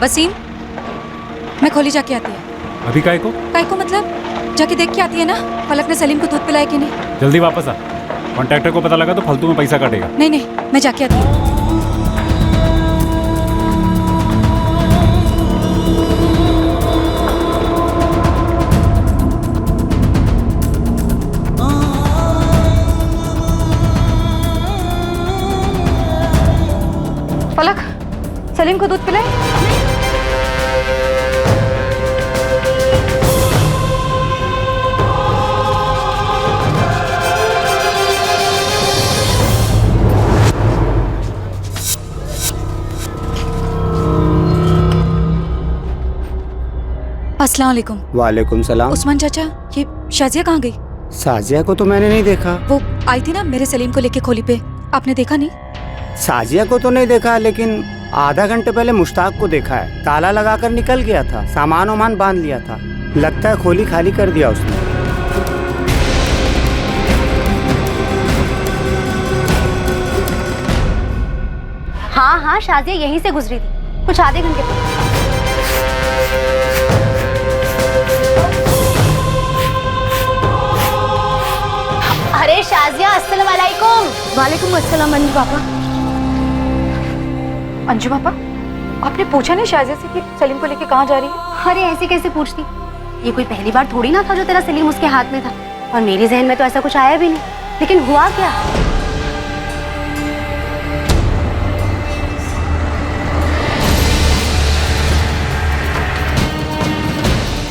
वसीम, मैं खोली जाके आती है। अभी काय को मतलब जाके देख के आती है ना, फलक ने सलीम को दूध पिलाया कि नहीं। जल्दी वापस आ, कॉन्ट्रैक्टर को पता लगा तो फालतू में पैसा काटेगा। नहीं, मैं जाके आती हूँ। फलक, सलीम को दूध पिलाए। अस्सलाम वालेकुम। वालेकुम सलाम। उस्मान चाचा, ये शाजिया कहाँ गई? साजिया को तो मैंने नहीं देखा। वो आई थी ना मेरे सलीम को लेके खोली पे, आपने देखा नहीं? साजिया को तो नहीं देखा, लेकिन आधा घंटे पहले मुश्ताक को देखा है। ताला लगाकर निकल गया था, सामान वामान बांध लिया था। लगता है खोली खाली कर दिया उसने। हाँ, शाजिया यहीं से गुजरी थी कुछ आधे घंटे पहले। अरे शाजिया, अस्सलाम वालेकुम। वालेकुम अस्सलाम अंजू पापा। अंजू पापा, आपने पूछा नहीं शाजिया से कि सलीम को लेके कहाँ जा रही है? अरे ऐसे कैसे पूछती, ये कोई पहली बार थोड़ी ना था जो तेरा सलीम उसके हाथ में था। और मेरे जहन में तो ऐसा कुछ आया भी नहीं, लेकिन हुआ क्या?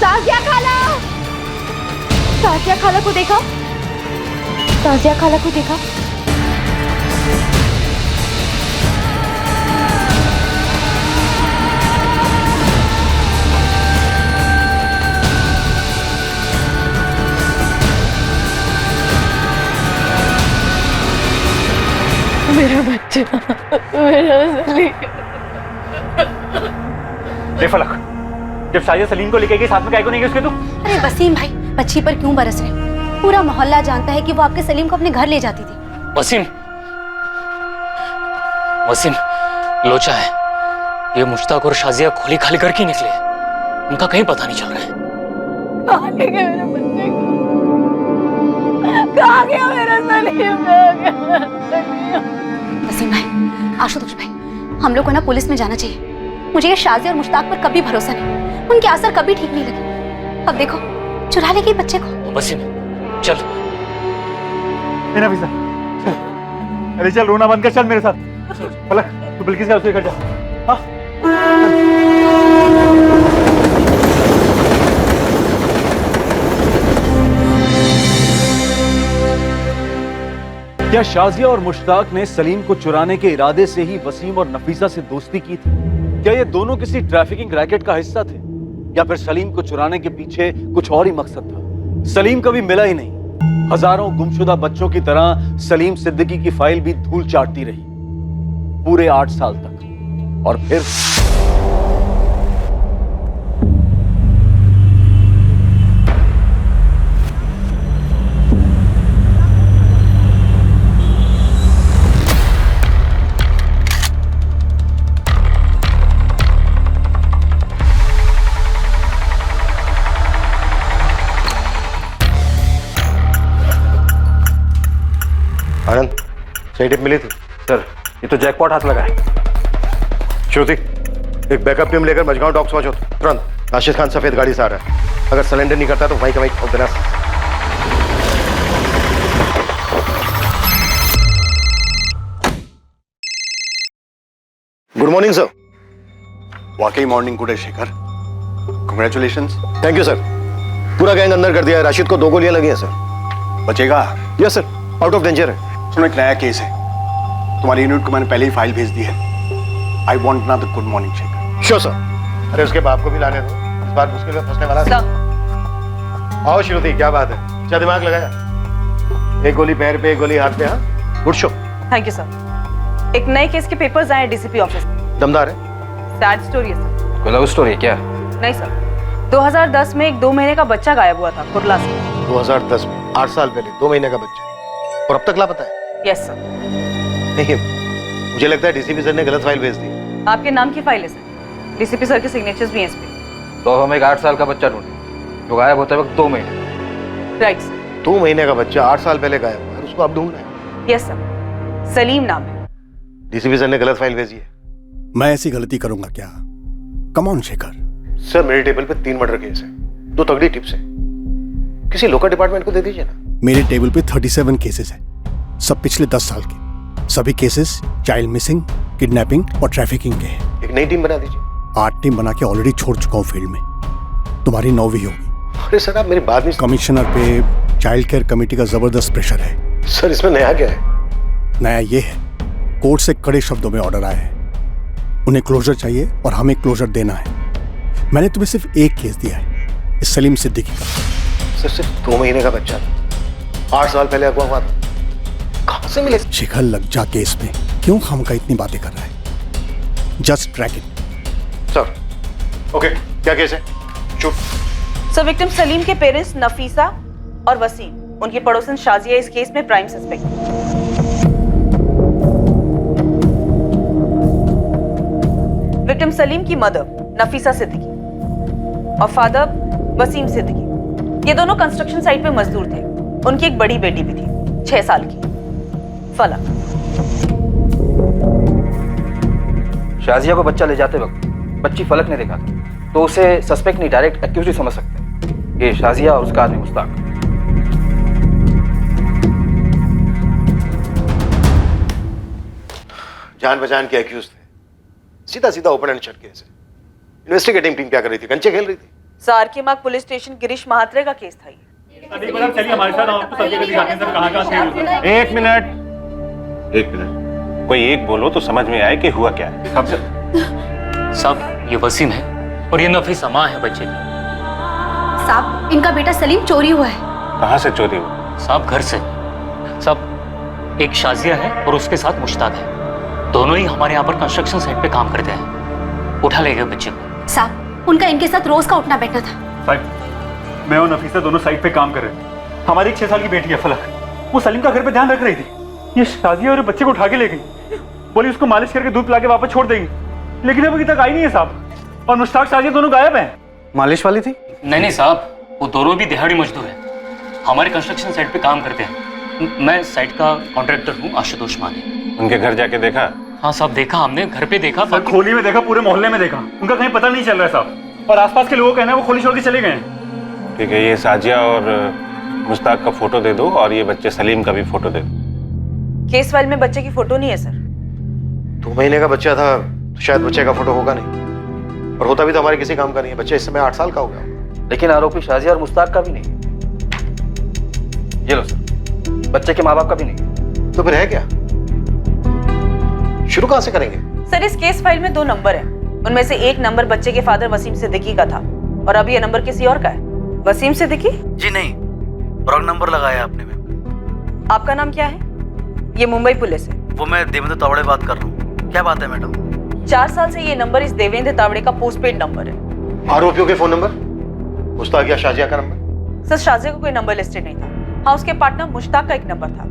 साजिया खाला, साजिया खाला को देखा, साजिया खाला को देखा। मेरा बच्चा, मेरा सलीम। फलक, जब शाजिया सलीम को लेके गई साथ में काय को नहीं गई उसके? तू अरे वसीम भाई, बच्ची पर क्यों बरस रहे? पूरा मोहल्ला जानता है कि वो आपके सलीम को अपने घर ले जाती थी। वसीम, वसीम लोचा है। ये मुश्ताक और शाजिया खोली खाली करके निकले, उनका कहीं पता नहीं चल रहा है। कहाँ ले गए मेरे बच्चे को? कहाँ गया मेरा सलीम? वसीम भाई, आशुतोष भाई, हम लोग को ना पुलिस में जाना चाहिए। मुझे ये शाजिया और मुश्ताक पर कभी भरोसा नहीं, उनके असर कभी ठीक नहीं लगे। अब देखो, चुरा ले गई बच्चे को। वसीम चल। नफीसा, अरे चल, रोना बंद कर, चल मेरे साथ। फलक, तू बिल्किस का रसोई घर जा। हाँ? क्या शाजिया और मुश्ताक ने सलीम को चुराने के इरादे से ही वसीम और नफीसा से दोस्ती की थी? क्या ये दोनों किसी ट्रैफिकिंग रैकेट का हिस्सा थे, या फिर सलीम को चुराने के पीछे कुछ और ही मकसद था? सलीम कभी मिला ही नहीं। हजारों गुमशुदा बच्चों की तरह सलीम सिद्दीकी की फाइल भी धूल चाटती रही पूरे 8 साल तक। और फिर आनंद, सही टिप मिली थी? सर, ये तो जैकपॉट हाथ लगा है। श्रुति, एक बैकअप टीम लेकर मजगांव डॉक्स पहुंचो तुरंत। राशिद खान सफेद गाड़ी से आ रहा है, अगर सिलेंडर नहीं करता तो वहीं का वहीं ठोक देना। Good morning sir. वाकई मॉर्निंग गुड है Shekhar, congratulations. Thank you sir. पूरा गैंग अंदर कर दिया है। राशिद को 2 गोलियां लगी हैं सर। बचेगा? Yes sir, out of danger है। सुनो, एक नया केस है, तुम्हारी यूनिट को मैंने पहले ही फाइल भेज दी है। I want now good morning Shekhar. Sure sir. अरे उसके बाप को भी लाने दो, इस बार मुश्किल में फंसने वाला है। आओ श्रुति, क्या बात है? अच्छा दिमाग लगाया। एक गोली पैर पे, एक गोली हाथ पे। हाँ, good show. Thank you sir. एक नए केस के पेपर्स आए डीसीपी ऑफिस। दमदार है। सैड स्टोरी है सर। कोई लव स्टोरी है क्या? नहीं सर, 2010 में एक 2 महीने का बच्चा गायब हुआ था कुर्ला से। 2010 में? 8 साल पहले 2 महीने का बच्चा, और अब तक लापता है? Yes sir. नहीं, मुझे लगता है डीसीपी सर ने गलत फाइल भेज दी। आपके नाम की फाइल है सर। डीसीपी सर के सिग्नेचर्स भी हैं इस पे। तो हम एक 8 साल का बच्चा ढूंढे जो गायब होते वक्त 2 महीने। Right sir. 2 महीने का बच्चा 8 साल पहले गायब हुआ है, उसको आप ढूंढ रहे हैं? यस सर, सलीम नाम है। डीसीपी सर ने गलत फाइल भेजी है। मैं ऐसी गलती करूंगा क्या? Come on Shekhar. सर मेरे टेबल पे 3 मर्डर केस है, 2 तगड़ी टिप्स है, किसी लोकल डिपार्टमेंट को दे दीजिए ना। मेरे टेबल पे 37 केसेस हैं, सब पिछले 10 साल के। सभी केसेस चाइल्ड मिसिंग, किडनैपिंग और ट्रैफिकिंग के हैं। एक नई टीम बना दीजिए। 8 टीम बना के ऑलरेडी छोड़ चुका हूँ फील्ड में, तुम्हारी 9वीं होगी। अरे सर आप मेरी बात नहीं। कमिश्नर पे चाइल्ड केयर कमेटी का जबरदस्त प्रेशर है। सर इसमें नया क्या है? नया ये है, कोर्ट से कड़े शब्दों में ऑर्डर आया है, उन्हें क्लोजर चाहिए और हमें क्लोजर देना है। मैंने तुम्हें सिर्फ एक केस दिया है, इस सलीम सिद्दीकी का। सर सिर्फ 2 महीने का बच्चा था, 8 साल पहले अगवा हुआ था, कहां से मिले? शिखर लग जा केस में क्यों खामखा इतनी बातें कर रहा है? Just track it. Sir okay, क्या केस है? चुप। सर विक्टिम सलीम के पेरेंट्स नफीसा और वसीम, उनकी पड़ोसन शाजिया इस केस में प्राइम सस्पेक्ट। विक्टिम सलीम की मदर नफीसा सिद्दीकी और फादर वसीम सिद्दीकी, ये दोनों कंस्ट्रक्शन साइट पे मजदूर थे। उनकी एक बड़ी बेटी भी थी 6 साल की, फलक। शाजिया को बच्चा ले जाते वक्त बच्ची फलक ने देखा था, तो उसे सस्पेक्ट नहीं डायरेक्ट एक्यूज ही समझ सकते हैं। ये शाजिया और उसका आदमी मुश्ताक। जान पहचान के एक्यूज थे, सीधा सीधा ओपन एंड शट केस है। इन्वेस्टिगेटिंग टीम क्या कर रही थी? कंचे खेल रही थी। सार के मार्ग पुलिस स्टेशन गिरीश महात्रे का केस था ये। चलिए हमारे साथ, आपको सब जगह दिखाते हैं सर कहाँ-कहाँ से। एक मिनट, कोई एक बोलो तो समझ में आए कि हुआ क्या है। साहब ये वसीम है और ये नफीसा माँ है बच्चे की। साहब इनका बेटा सलीम चोरी हुआ है। कहाँ से चोरी हुई? साहब घर से। साहब एक शाजिया है और उसके साथ मुश्ताक है, दोनों ही हमारे यहाँ पर कंस्ट्रक्शन साइट पे काम करते हैं। उठा ले गए बच्चे को। साहब उनका इनके साथ रोज का उठना बैठना था। साहब मैं और नफीसा दोनों साइट पे काम कर रहे थे। हमारी एक 6 साल की बेटी है फलक, वो सलीम का घर पे ध्यान रख रही थी। ये शाजिया और बच्चे को उठा के ले गई, बोली उसको मालिश करके दूध पिला के वापस छोड़ देगी, लेकिन अभी तक आई नहीं है साहब। और मुश्ताक शाजिया दोनों गायब हैं। मालिश वाली थी? नहीं साहब, वो दोनों भी दिहाड़ी मजदूर हैं, हमारे कंस्ट्रक्शन साइट पे काम करते हैं। मैं साइट का कॉन्ट्रैक्टर हूँ, आशुतोष माने। उनके घर जाके देखा? हाँ साहब देखा, हमने घर पे देखा। सर खोली में देखा, पूरे मोहल्ले में देखा, उनका कहीं पता नहीं चल रहा है साहब। और आसपास के लोगों का कहना है वो खोली छोड़ के चले गए हैं। ठीक है, ये साजिया और मुश्ताक का फोटो दे दो और ये बच्चे सलीम का भी फोटो दे दो। केस फाइल में बच्चे की फोटो नहीं है सर। 2 महीने का बच्चा था तो शायद बच्चे का फोटो होगा नहीं, और होता भी तो हमारे किसी काम का नहीं है। बच्चा इस समय 8 साल का हो गया। लेकिन आरोपी शाजिया और मुश्ताक का भी नहीं। ये लो सर, बच्चे के माँ बाप का भी नहीं। तो फिर है क्या? शुरू कहां से करेंगे? सर इस केस फाइल में 2 नंबर हैं, उनमें से एक नंबर बच्चे के फादर वसीम सिद्दीकी का था और अब ये नंबर किसी और का है। वसीम सिद्दीकी? जी नहीं, रॉन्ग नंबर लगाया आपने मैम। आपका नाम क्या है? ये मुंबई पुलिस है। वो मैं देवेंद्र तावड़े बात कर रहा हूँ। क्या बात है मैडम? 4 साल से ये नंबर इस देवेंद्र तावड़े का पोस्टपेड नंबर है। आरोपियों के फोन नंबर? मुश्ताक या शाजिया का नंबर? सर शाजिया का कोई नंबर लिस्टेड नहीं था। हाँ उसके पार्टनर मुश्ताक का एक नंबर था,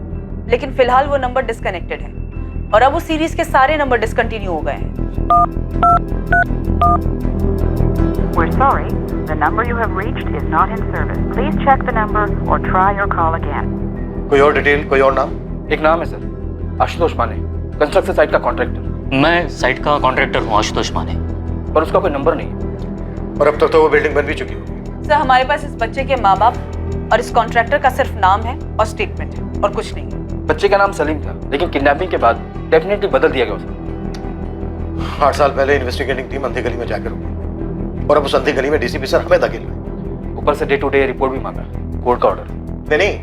लेकिन फिलहाल वो नंबर डिस्कनेक्टेड है और अब उस सीरीज के सारे नंबर डिसकंटिन्यू हो गए हैं। We're sorry, the number you have reached is not in service. Please check the number or try your call again. कोई और डिटेल, कोई और नाम? एक नाम है सर, आशुतोष माने, कंस्ट्रक्शन साइट का कॉन्ट्रैक्टर। मैं साइट का कॉन्ट्रैक्टर हूँ, आशुतोष माने। पर उसका कोई नंबर नहीं है। और अब तक तो वो बिल्डिंग बन भी चुकी होगी। सर हमारे पास इस बच्चे के माँ बाप और इस कॉन्ट्रैक्टर का सिर्फ नाम है और स्टेटमेंट है और कुछ नहीं है। बच्चे का नाम सलीम था, लेकिन किडनैपिंग के बाद डेफिनेटली बदल दिया गया उसे। 8 साल पहले इन्वेस्टिगेटिंग टीम अंधी गली में जाकर रुकी और अब उस अंधी गली में डीसीपी सर हमें धकेल रहे। ऊपर से डे टू डे रिपोर्ट भी मांगा, कोर्ट का ऑर्डर। नहीं,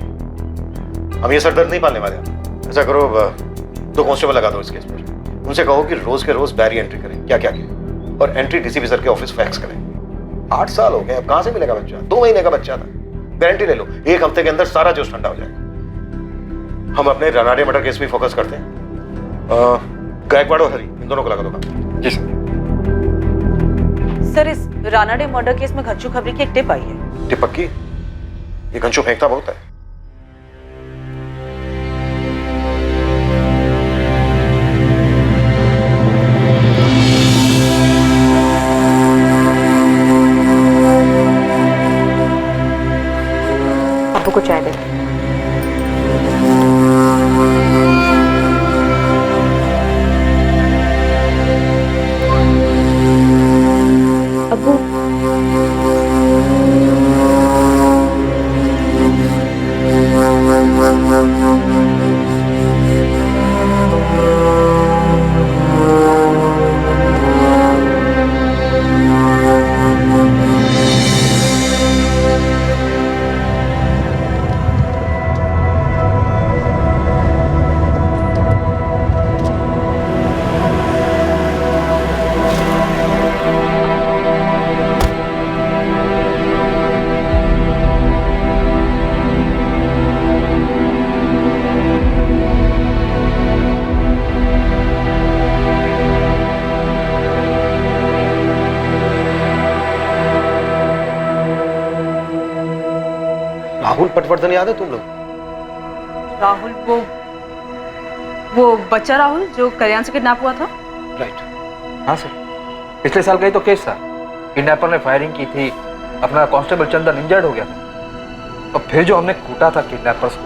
हम ये सरदर्द नहीं पालने वाले। ऐसा करो 2 कांस्टेबल लगा दो इस केस पर। उनसे कहो कि रोज के रोज डायरी एंट्री करें, क्या क्या किया, और एंट्री डीसीपी सर के ऑफिस फैक्स करें। 8 साल हो गए, अब कहां से मिलेगा बच्चा? 2 महीने का बच्चा था। गारंटी ले लो 1 हफ्ते के अंदर सारा जोश ठंडा हो जाएगा। हम अपने रानाडे मर्डर केस भी फोकस करते हैं। गायकवाड़ और हरी इन दोनों को लगा दो। जी सर। सर इस रानाडे मर्डर केस में घच्चू खबरी की एक टिप आई है। टिप पक्की? ये घंचू फेंकता बहुत है। उनको चाय दे। अब्बू, राहुल पटवर्धन याद है तुम लोग? राहुल, वो बच्चा राहुल जो कल्याण से किडनैप हुआ था? राइट। हाँ सर, पिछले साल का ही तो केस था। किडनैपर ने फायरिंग की थी, अपना कांस्टेबल चंदन इंजर्ड हो गया था और फिर जो हमने कूटा था किडनैपर्स को।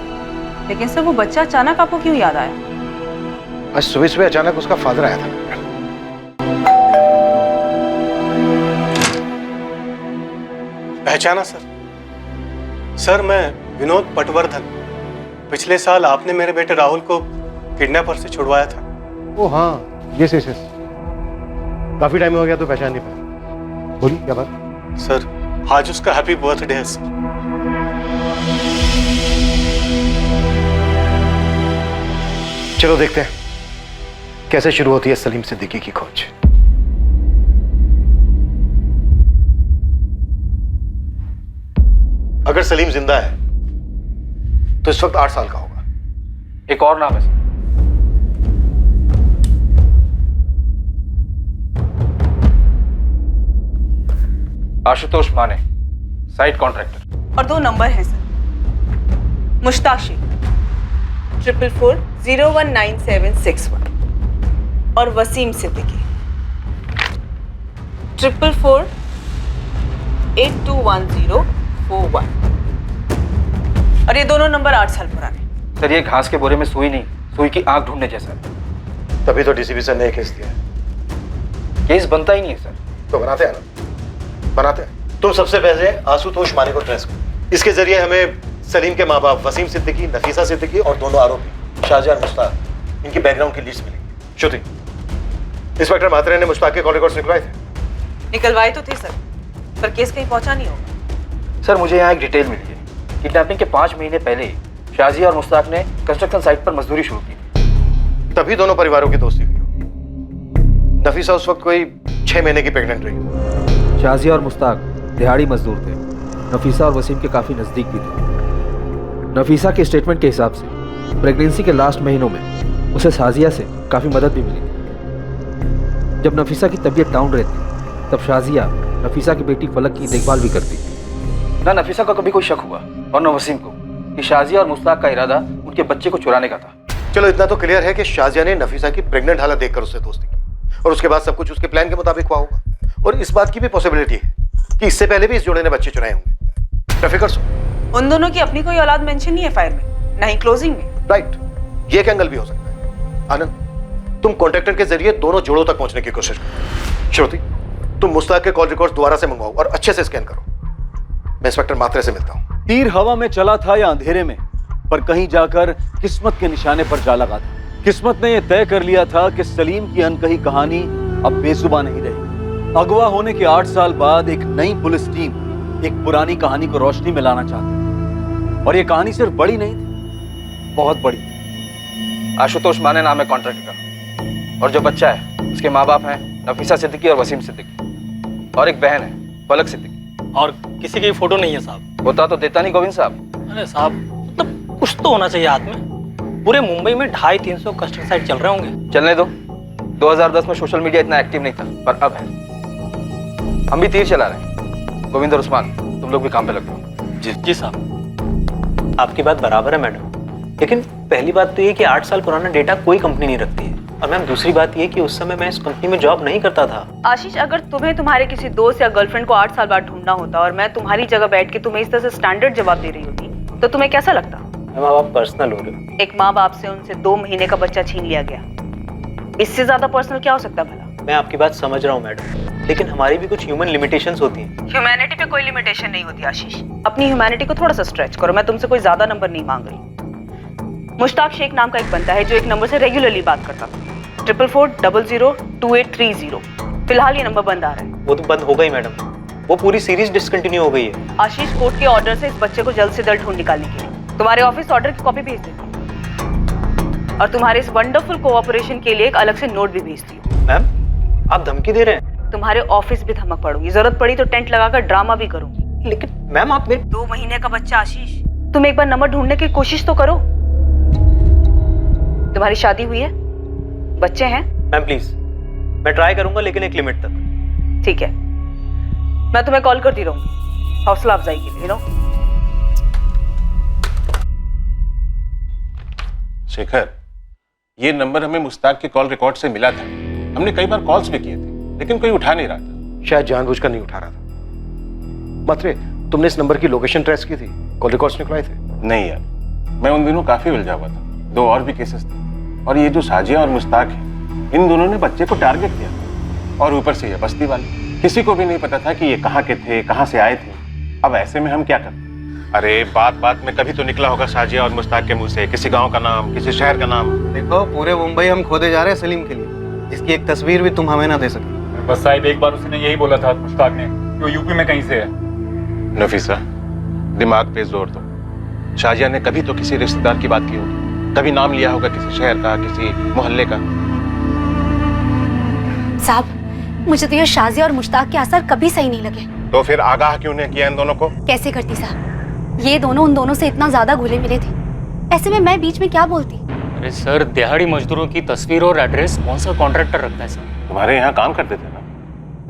लेकिन सर वो बच्चा अचानक आपको क्यों याद आया? आज सुबह सुबह अचानक उसका फादर आया था। पहचाना सर? सर मैं विनोद पटवर्धन। पिछले साल आपने मेरे बेटे राहुल को किडनैपर से छुड़वाया था। ओ हाँ, यस यस यस। काफी टाइम हो गया तो पहचान नहीं पाया। बोलिए क्या बात? सर आज उसका हैप्पी बर्थडे है सर। चलो देखते हैं कैसे शुरू होती है सलीम सिद्दीकी की खोज। अगर सलीम जिंदा है तो इस वक्त 8 साल का होगा। एक और नाम है सर, आशुतोष माने, साइट कॉन्ट्रैक्टर। और 2 नंबर हैं सर, मुश्ताक शेख 444019761 और वसीम सिद्दीकी 444821041। और ये दोनों नंबर 8 साल पुराने। सर ये घास के बोरे में सुई नहीं, सुई की आंख ढूंढने जैसा है। तभी तो डीसीपी सर ने केस दिया है। केस बनता ही नहीं है सर। तो बनाते हैं ना, बनाते हैं। तुम सबसे पहले आशुतोष माने को ट्रेस करो। इसके जरिए हमें सलीम के माँ बाप वसीम सिद्दीकी, नफीसा सिद्दीकी और दोनों आरोपी शाहजहां और मुश्ताक, इनकी बैकग्राउंड की लिस्ट मिलेगी। श्रुति, इंस्पेक्टर मात्रे ने मुश्ताक के कॉल रिकॉर्ड्स निकलवाए थे? निकलवाए तो थे सर, पर केस कहीं पहुंचा नहीं होगा। सर मुझे यहाँ एक डिटेल मिली है। किडनैपिंग के 5 महीने पहले शाजिया और मुश्ताक ने कंस्ट्रक्शन साइट पर मजदूरी शुरू की। तभी दोनों परिवारों की दोस्ती हुई। नफीसा उस वक्त कोई 6 महीने की प्रेग्नेंट रही। शाजिया और मुश्ताक दिहाड़ी मजदूर थे। नफीसा और वसीम के काफी नजदीक भी थे। नफीसा के स्टेटमेंट के हिसाब से प्रेगनेंसी के लास्ट महीनों में उसे शाजिया से काफी मदद भी मिली थी। जब नफीसा की तबीयत डाउन रहती तब शाजिया नफीसा की बेटी फलक की देखभाल भी करती। ना नफीसा को कभी कोई शक हुआ और न वसीम को कि शाजिया और मुश्ताक का इरादा उनके बच्चे को चुराने का था। चलो इतना तो क्लियर है कि शाजिया ने नफीसा की प्रेग्नेंट हालत देखकर उससे दोस्ती की और उसके बाद सब कुछ उसके प्लान के मुताबिक हुआ होगा। और इस बात की भी पॉसिबिलिटी है कि इससे पहले भी इस जोड़े ने बच्चे चुराए होंगे। ट्रैफिकर्स उन दोनों की अपनी कोई औलाद मेंशन नहीं है फाइल में, ना ही क्लोजिंग में। राइट, ये एक एंगल भी हो सकता है। आनंद, तुम कॉन्ट्रैक्टर के जरिए दोनों जोड़ों तक पहुंचने की कोशिश करो। श्रुति, तुम मुश्ताक के कॉल रिकॉर्ड दोबारा से मंगवाओ और अच्छे से स्कैन करो। मैं इंस्पेक्टर मात्रे से मिलता हूं। तीर हवा में चला था या अंधेरे में, पर कहीं जाकर किस्मत के निशाने पर जा लगा था। किस्मत ने यह तय कर लिया था कि सलीम की अनकही कहानी अब बेजुबान नहीं रही। अगवा होने के 8 साल बाद एक नई पुलिस टीम एक पुरानी कहानी को रोशनी में लाना चाहती है। और यह कहानी सिर्फ बड़ी नहीं थी, बहुत बड़ी। आशुतोष माने नाम है कॉन्ट्रैक्टर का, और जो बच्चा है उसके माँ बाप हैं नफीसा सिद्दीकी और वसीम सिद्दीकी, और एक बहन है फलक सिद्दीकी। और किसी की फोटो नहीं है साहब। होता तो देता नहीं गोविंद साहब। अरे साहब, मतलब कुछ तो होना चाहिए हाथ में। पूरे मुंबई में 250-300 कंस्ट्रक्शन साइट चल रहे होंगे। चलने दो, 2010 में सोशल मीडिया इतना एक्टिव नहीं था, पर अब है। हम भी तीर चला रहे हैं। गोविंद और उस्मान, तुम लोग भी काम पे लग जाओ। जी साहब, आपकी बात बराबर है मैडम, लेकिन पहली बात तो ये कि 8 साल पुराना डेटा कोई कंपनी नहीं रखती है। और मैम दूसरी बात ये कि उस समय मैं इस कंपनी में जॉब नहीं करता था। आशीष, अगर तुम्हें तुम्हारे किसी दोस्त या गर्लफ्रेंड को 8 साल बाद ढूंढना होता और मैं तुम्हारी जगह बैठ के तुम्हें इस तरह से स्टैंडर्ड जवाब दे रही होती तो तुम्हें कैसा लगता? मैम आप पर्सनल हो रहे हो। एक माँ बाप से उनसे 2 महीने का बच्चा छीन लिया गया, इससे ज्यादा पर्सनल क्या हो सकता है भला? मैं आपकी बात समझ रहा हूँ मैडम, लेकिन हमारी भी कुछ ह्यूमन लिमिटेशंस होती हैं। ह्यूमैनिटी पे कोई लिमिटेशन नहीं होती आशीष। अपनी ह्यूमैनिटी को थोड़ा सा स्ट्रेच करो। मैं तुमसे कोई ज्यादा नंबर नहीं मांग रही। मुश्ताक शेख नाम का एक बंदा है जो एक नंबर से रेगुलरली बात करता था, 44002830। फिलहाल ये नंबर बंद आ रहा है। वो तो बंद हो गई मैडम, वो पूरी सीरीज डिसकंटिन्यू हो गई है। आशीष, कोर्ट के ऑर्डर से इस बच्चे को जल्द से जल्द ढूंढ निकालने के लिए तुम्हारे ऑफिस ऑर्डर की कॉपी भेज देती हूँ और तुम्हारे इस वंडरफुल कोऑपरेशन के लिए एक अलग से नोट भी भेजती हूँ। मैम आप धमकी दे रहे हैं? तुम्हारे ऑफिस भी धमक पड़ूंगी, जरूरत पड़ी तो टेंट लगाकर ड्रामा भी करूंगी। लेकिन मैम आप मेरे 2 महीने का बच्चा आशीष, तुम एक बार नंबर ढूंढने की कोशिश तो करो। तुम्हारी शादी हुई है, बच्चे हैं? मैम प्लीज, मैं ट्राई करूंगा लेकिन एक लिमिट तक। ठीक है, मैं तुम्हें कॉल करती रहूंगी हौसला अफजाई के लिए। शेखर, ये नंबर हमें मुश्ताक के कॉल रिकॉर्ड से मिला था। हमने कई बार कॉल्स भी किए थे लेकिन कोई उठा नहीं रहा था। शायद जानबूझकर नहीं उठा रहा था। मात्रे, तुमने इस नंबर की लोकेशन ट्रेस की थी? कॉल रिकॉर्ड्स निकलवाए थे? नहीं यार, मैं उन दिनों काफी उलझा हुआ था। 2 और भी केसेस थे और ये जो साजिया और मुश्ताक है, इन दोनों ने बच्चे को टारगेट किया और ऊपर से ये बस्ती वाले। किसी को भी नहीं पता था कि ये कहाँ के थे, कहाँ से आए थे। अब ऐसे में हम क्या करें? अरे बात बात में कभी तो निकला होगा साजिया और मुश्ताक के मुंह से किसी गांव का नाम, किसी शहर का नाम। देखो, पूरे मुंबई हम खोदे जा रहे हैं सलीम के लिए, जिसकी एक तस्वीर भी तुम हमें ना दे सके। बस साहिब, एक बार उसने यही बोला था मुश्ताक ने कि वो यूपी में कहीं से है। नफीसा, दिमाग पे जोर दो। शाजिया ने कभी तो किसी रिश्तेदार की बात की होगी, कभी नाम लिया होगा किसी शहर का, किसी मोहल्ले का। साहब, मुझे तो ये शाजिया और मुश्ताक के असर कभी सही नहीं लगे। तो फिर आगाह क्यों नहीं किया इन दोनों को? कैसे करती साहब, ये दोनों उन दोनों से इतना ज्यादा घुले मिले थे, ऐसे में मैं बीच में क्या बोलती? अरे सर, दिहाड़ी मजदूरों की तस्वीर और एड्रेस कौन सा कॉन्ट्रैक्टर रखता है सर? तुम्हारे यहाँ काम करते थे ना,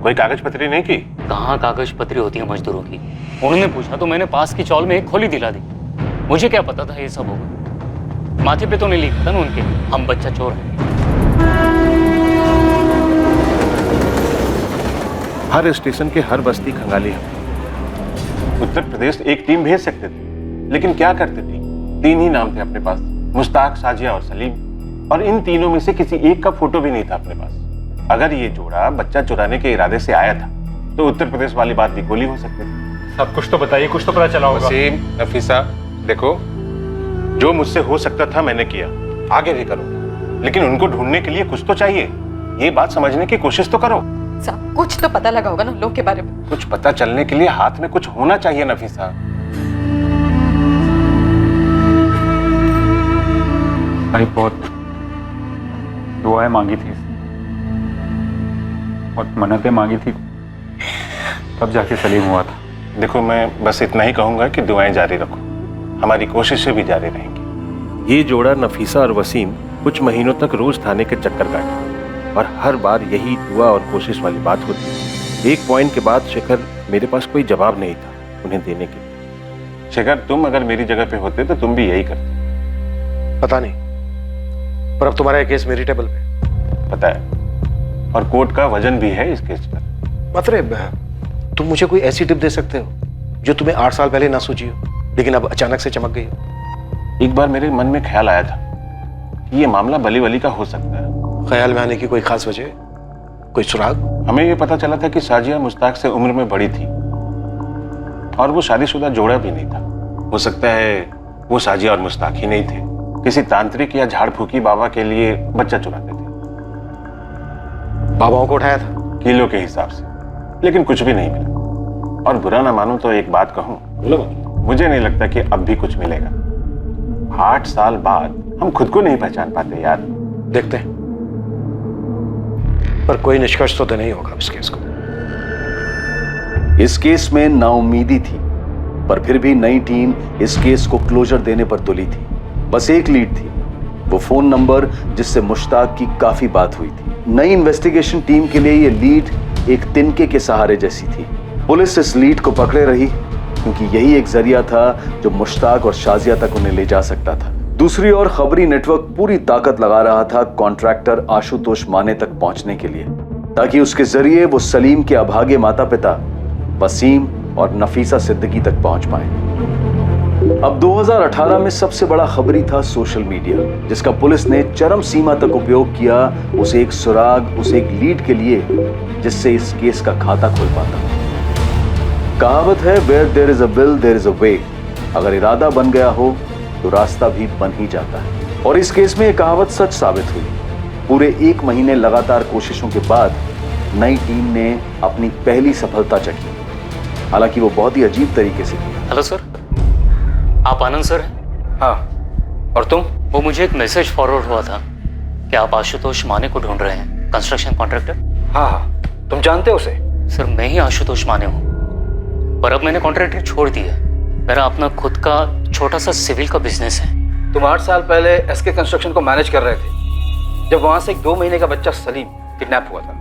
कोई कागज पत्री नहीं की? कहाँ कागज पत्री होती है मजदूरों की? उन्होंने पूछा तो मैंने पास की चौल में एक खोली दिला दी। मुझे क्या पता था ये सब होगा। माथे पे तो नहीं लिखा था ना उनके हम बच्चा चोर है। हर स्टेशन के हर बस्ती खंगाली है। उत्तर प्रदेश एक टीम भेज सकते थे, लेकिन क्या करते थे? 3 ही नाम थे अपने पास, मुश्ताक, साजिया और सलीम, और इन तीनों में से किसी एक का फोटो भी नहीं था अपने पास। अगर ये जोड़ा बच्चा चुराने के इरादे से आया था तो उत्तर प्रदेश वाली बात भी गोली हो सकती थी। सब कुछ तो बताइए, कुछ तो पता चला होगा। वसीम, नफीसा, देखो, जो मुझसे हो सकता था मैंने किया, आगे भी करूंगा, लेकिन उनको ढूंढने के लिए कुछ तो चाहिए। ये बात समझने की कोशिश तो करो। साहब, कुछ तो पता लगा होगा ना लोग के बारे में। कुछ पता चलने के लिए हाथ में कुछ होना चाहिए नफीसा। भाई बहुत दुआएं मांगी थी और मन्नतें मांगी थी, तब जाके सलीम हुआ था। देखो, मैं बस इतना ही कहूंगा कि दुआएं जारी रखो, हमारी कोशिशें भी जारी रहेंगी। ये जोड़ा नफीसा और वसीम कुछ महीनों तक रोज थाने के चक्कर काटे और हर बार यही दुआ और कोशिश वाली बात होती। एक पॉइंट के बाद शेखर, मेरे पास कोई जवाब नहीं था उन्हें देने के लिए। शेखर, तुम अगर मेरी जगह पे होते तो तुम भी यही करते। पता नहीं, पर अब तुम्हारा केस मेरी टेबल पे। पता है, और कोर्ट का वजन भी है इस केस पर। मतलब तुम मुझे कोई ऐसी टिप दे सकते हो जो तुम्हें 8 साल पहले ना सूझी हो, लेकिन अब अचानक से चमक गई हो? एक बार मेरे मन में ख्याल आया था कि ये मामला बली वली का हो सकता है। ख्याल में आने की कोई खास वजह, कोई सुराग? हमें ये पता चला था कि साजिया मुश्ताक से उम्र में बड़ी थी और वो शादीशुदा जोड़ा भी नहीं था। हो सकता है वो साजिया और मुश्ताक ही नहीं थे, किसी तांत्रिक या झाड़ फूकी बाबा के लिए बच्चा चुराते थे। बाबाओं को उठाया था किलो के हिसाब से, लेकिन कुछ भी नहीं मिला। और बुरा ना मानो तो एक बात कहूं, मुझे नहीं लगता कि अब भी कुछ मिलेगा। 8 साल बाद हम खुद को नहीं पहचान पाते यार। देखते हैं, पर कोई निष्कर्ष तो नहीं होगा इस केस को। इस केस में नाउम्मीदी थी, पर फिर भी नई टीम इस केस को क्लोजर देने पर तुली थी। बस एक लीड थी, वो फोन नंबर जिससे मुश्ताक की काफी बात हुई थी। नई इन्वेस्टिगेशन टीम के लिए ये लीड एक तिनके के सहारे जैसी थी। पुलिस इस लीड को पकड़े रही क्योंकि यही एक जरिया था जो मुश्ताक और शाजिया तक उन्हें ले जा सकता था। दूसरी ओर खबरी नेटवर्क पूरी ताकत लगा रहा था कॉन्ट्रैक्टर आशुतोष माने तक पहुंचने के लिए, ताकि उसके जरिए वो सलीम के अभागे माता पिता वसीम और नफीसा सिद्दीकी तक पहुंच पाए। अब 2018 में सबसे बड़ा खबरी था सोशल मीडिया, जिसका पुलिस ने चरम सीमा तक उपयोग किया, उसे एक सुराग, उसे एक लीड के लिए, जिससे इस केस का खाता खुल पाता। कहावत है, where there is a will there is a way. अगर इरादा बन गया हो तो रास्ता भी बन ही जाता है। और इस केस में यह कहावत सच साबित हुई। पूरे 1 महीने लगातार कोशिशों के बाद नई टीम ने अपनी पहली सफलता चखी। हालांकि वो बहुत ही अजीब तरीके से की। हेलो सर, आप आनंद सर हैं? हाँ, और तुम? वो मुझे एक मैसेज फॉरवर्ड हुआ था कि आप आशुतोष माने को ढूंढ रहे हैं, कंस्ट्रक्शन कॉन्ट्रैक्टर। हाँ हाँ, तुम जानते हो उसे? सर, मैं ही आशुतोष माने हूँ, पर अब मैंने कॉन्ट्रैक्टर छोड़ दिया। मेरा अपना खुद का छोटा सा सिविल का बिजनेस है। तुम 8 साल पहले एसके कंस्ट्रक्शन को मैनेज कर रहे थे, जब वहां से एक 2 महीने का बच्चा सलीम किडनैप हुआ था।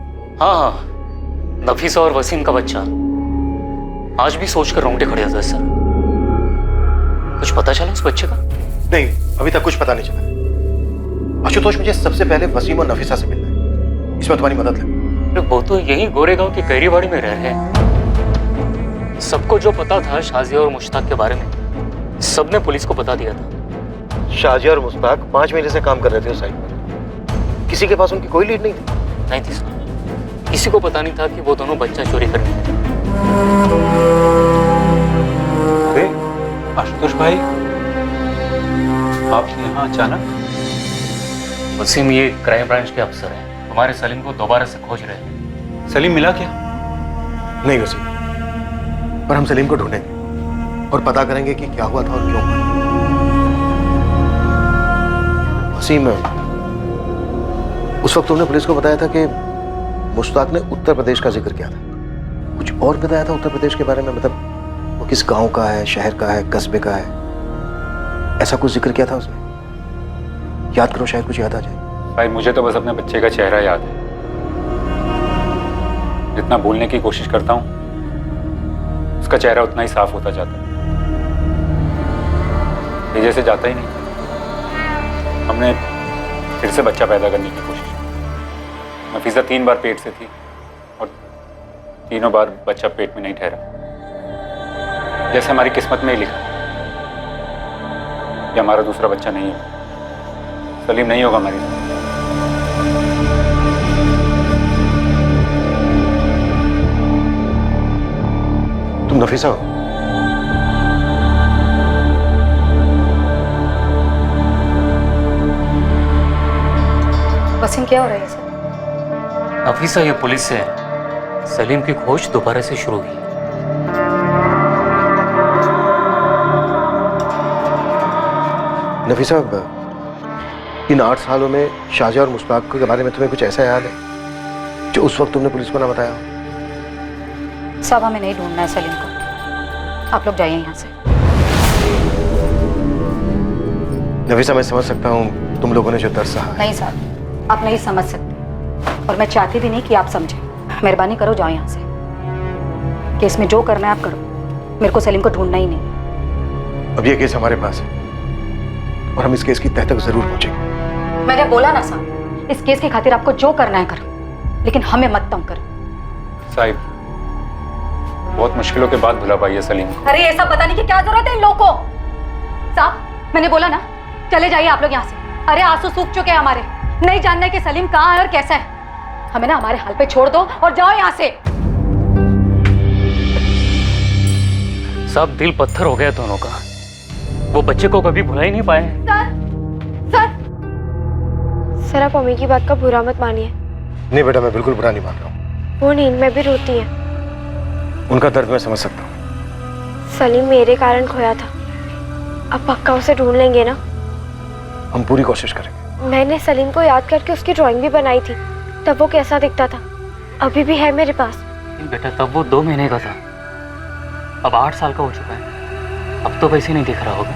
हाँ हाँ, नफीसा और वसीम का बच्चा। आज भी सोचकर रोंगटे खड़े होते हैं सर। कुछ पता चला उस बच्चे का? नहीं, अभी तक कुछ पता नहीं चला। आशुतोष, मुझे सबसे पहले वसीम और नफीसा से मिलना है, इसमें तुम्हारी मदद लगे। वो तो यही गोरेगांव की कैरीबाड़ी में रह रहे हैं। सबको जो पता था शाजिया और मुश्ताक के बारे में, सबने पुलिस को बता दिया था। शाजिया और मुश्ताक 5 महीने से काम कर रहे थे उस साइट पर। किसी के पास उनकी कोई लीड नहीं थी। नहीं थी सर, किसी को पता नहीं था कि वो दोनों बच्चा चोरी करने थे। आशुतोष भाई, आप यहाँ अचानक? वसीम ये क्राइम ब्रांच के अफसर हैं, तुम्हारे सलीम को दोबारा से खोज रहे हैं। सलीम मिला क्या? नहीं वसीम, पर हम सलीम को ढूंढेंगे और पता करेंगे कि क्या हुआ था और क्यों हुआ। वसीम, उस वक्त तुमने पुलिस को बताया था कि मुश्ताक ने उत्तर प्रदेश का जिक्र किया था। कुछ और बताया था उत्तर प्रदेश के बारे में? मतलब वो किस गांव का है, शहर का है, कस्बे का है, ऐसा कुछ जिक्र किया था उसने? याद करो, शायद कुछ याद आ जाए। भाई, मुझे तो बस अपने बच्चे का चेहरा याद है। जितना भूलने की कोशिश करता हूँ, उसका चेहरा उतना ही साफ होता जाता है। ये जैसे जाता ही नहीं। हमने फिर से बच्चा पैदा करने की कोशिश की। नफीसा 3 बार पेट से थी और तीनों बार बच्चा पेट में नहीं ठहरा। जैसे हमारी किस्मत में ही लिखा कि हमारा दूसरा बच्चा नहीं है। सलीम नहीं होगा हमारी साथ। तुम नफीसा हो? वसीम, क्या हो रहा है सर? नफीसा, ये पुलिस से सलीम की खोज दोबारा से शुरू हुई। नफीसा, इन 8 सालों में शाजिया और मुश्ताक के बारे में तुम्हें कुछ ऐसा याद है जो उस वक्त तुमने पुलिस को ना बताया हो? साहब, हमें नहीं ढूंढना है सलीम को, आप लोग जाइए यहाँ से। नफीसा, मैं समझ सकता हूँ तुम लोगों ने जो दर्द सहा है। नहीं साहब, आप नहीं समझ सकते, और मैं चाहती भी नहीं कि आप समझें। मेहरबानी करो, जाओ यहाँ से। केस में जो करना है आप करो, मेरे को सलीम को ढूंढना ही नहीं। अब ये केस हमारे पास है और हम इस केस की तह तक जरूर पहुंचेंगे। मैंने बोला ना साहब, इस केस की खातिर आपको जो करना है करो, लेकिन हमें मत तंग करो। साहिब, बहुत मुश्किलों के बाद भुला पाई है सलीम को। अरे ऐसा पता नहीं कि क्या जरूरत है इन लोगों को। साहब, मैंने बोला ना, चले जाइए आप लोग यहाँ से। अरे आंसू सूख चुके हैं हमारे, नहीं जानना है कि सलीम कहाँ है और कैसा है। हमें ना हमारे हाल पे छोड़ दो और जाओ यहाँ से। सब दिल पत्थर हो गया दोनों का। वो बच्चे को कभी भुला ही नहीं पाए। सर, आप अम्मी की बात का बुरा मत मानिए। नहीं बेटा, मैं बिल्कुल बुरा नहीं मान रहा हूँ। वो नींद में भी रोती है। उनका दर्द मैं समझ सकता हूँ। सलीम मेरे कारण खोया था, अब पक्का उसे ढूंढ लेंगे ना? हम पूरी कोशिश करेंगे। मैंने सलीम को याद करके उसकी ड्राइंग भी बनाई थी, तब वो कैसा दिखता था, अभी भी है मेरे पास। बेटा, तब वो 2 महीने का था, अब 8 साल का हो चुका है। अब तो वैसे नहीं दिख रहा होगा।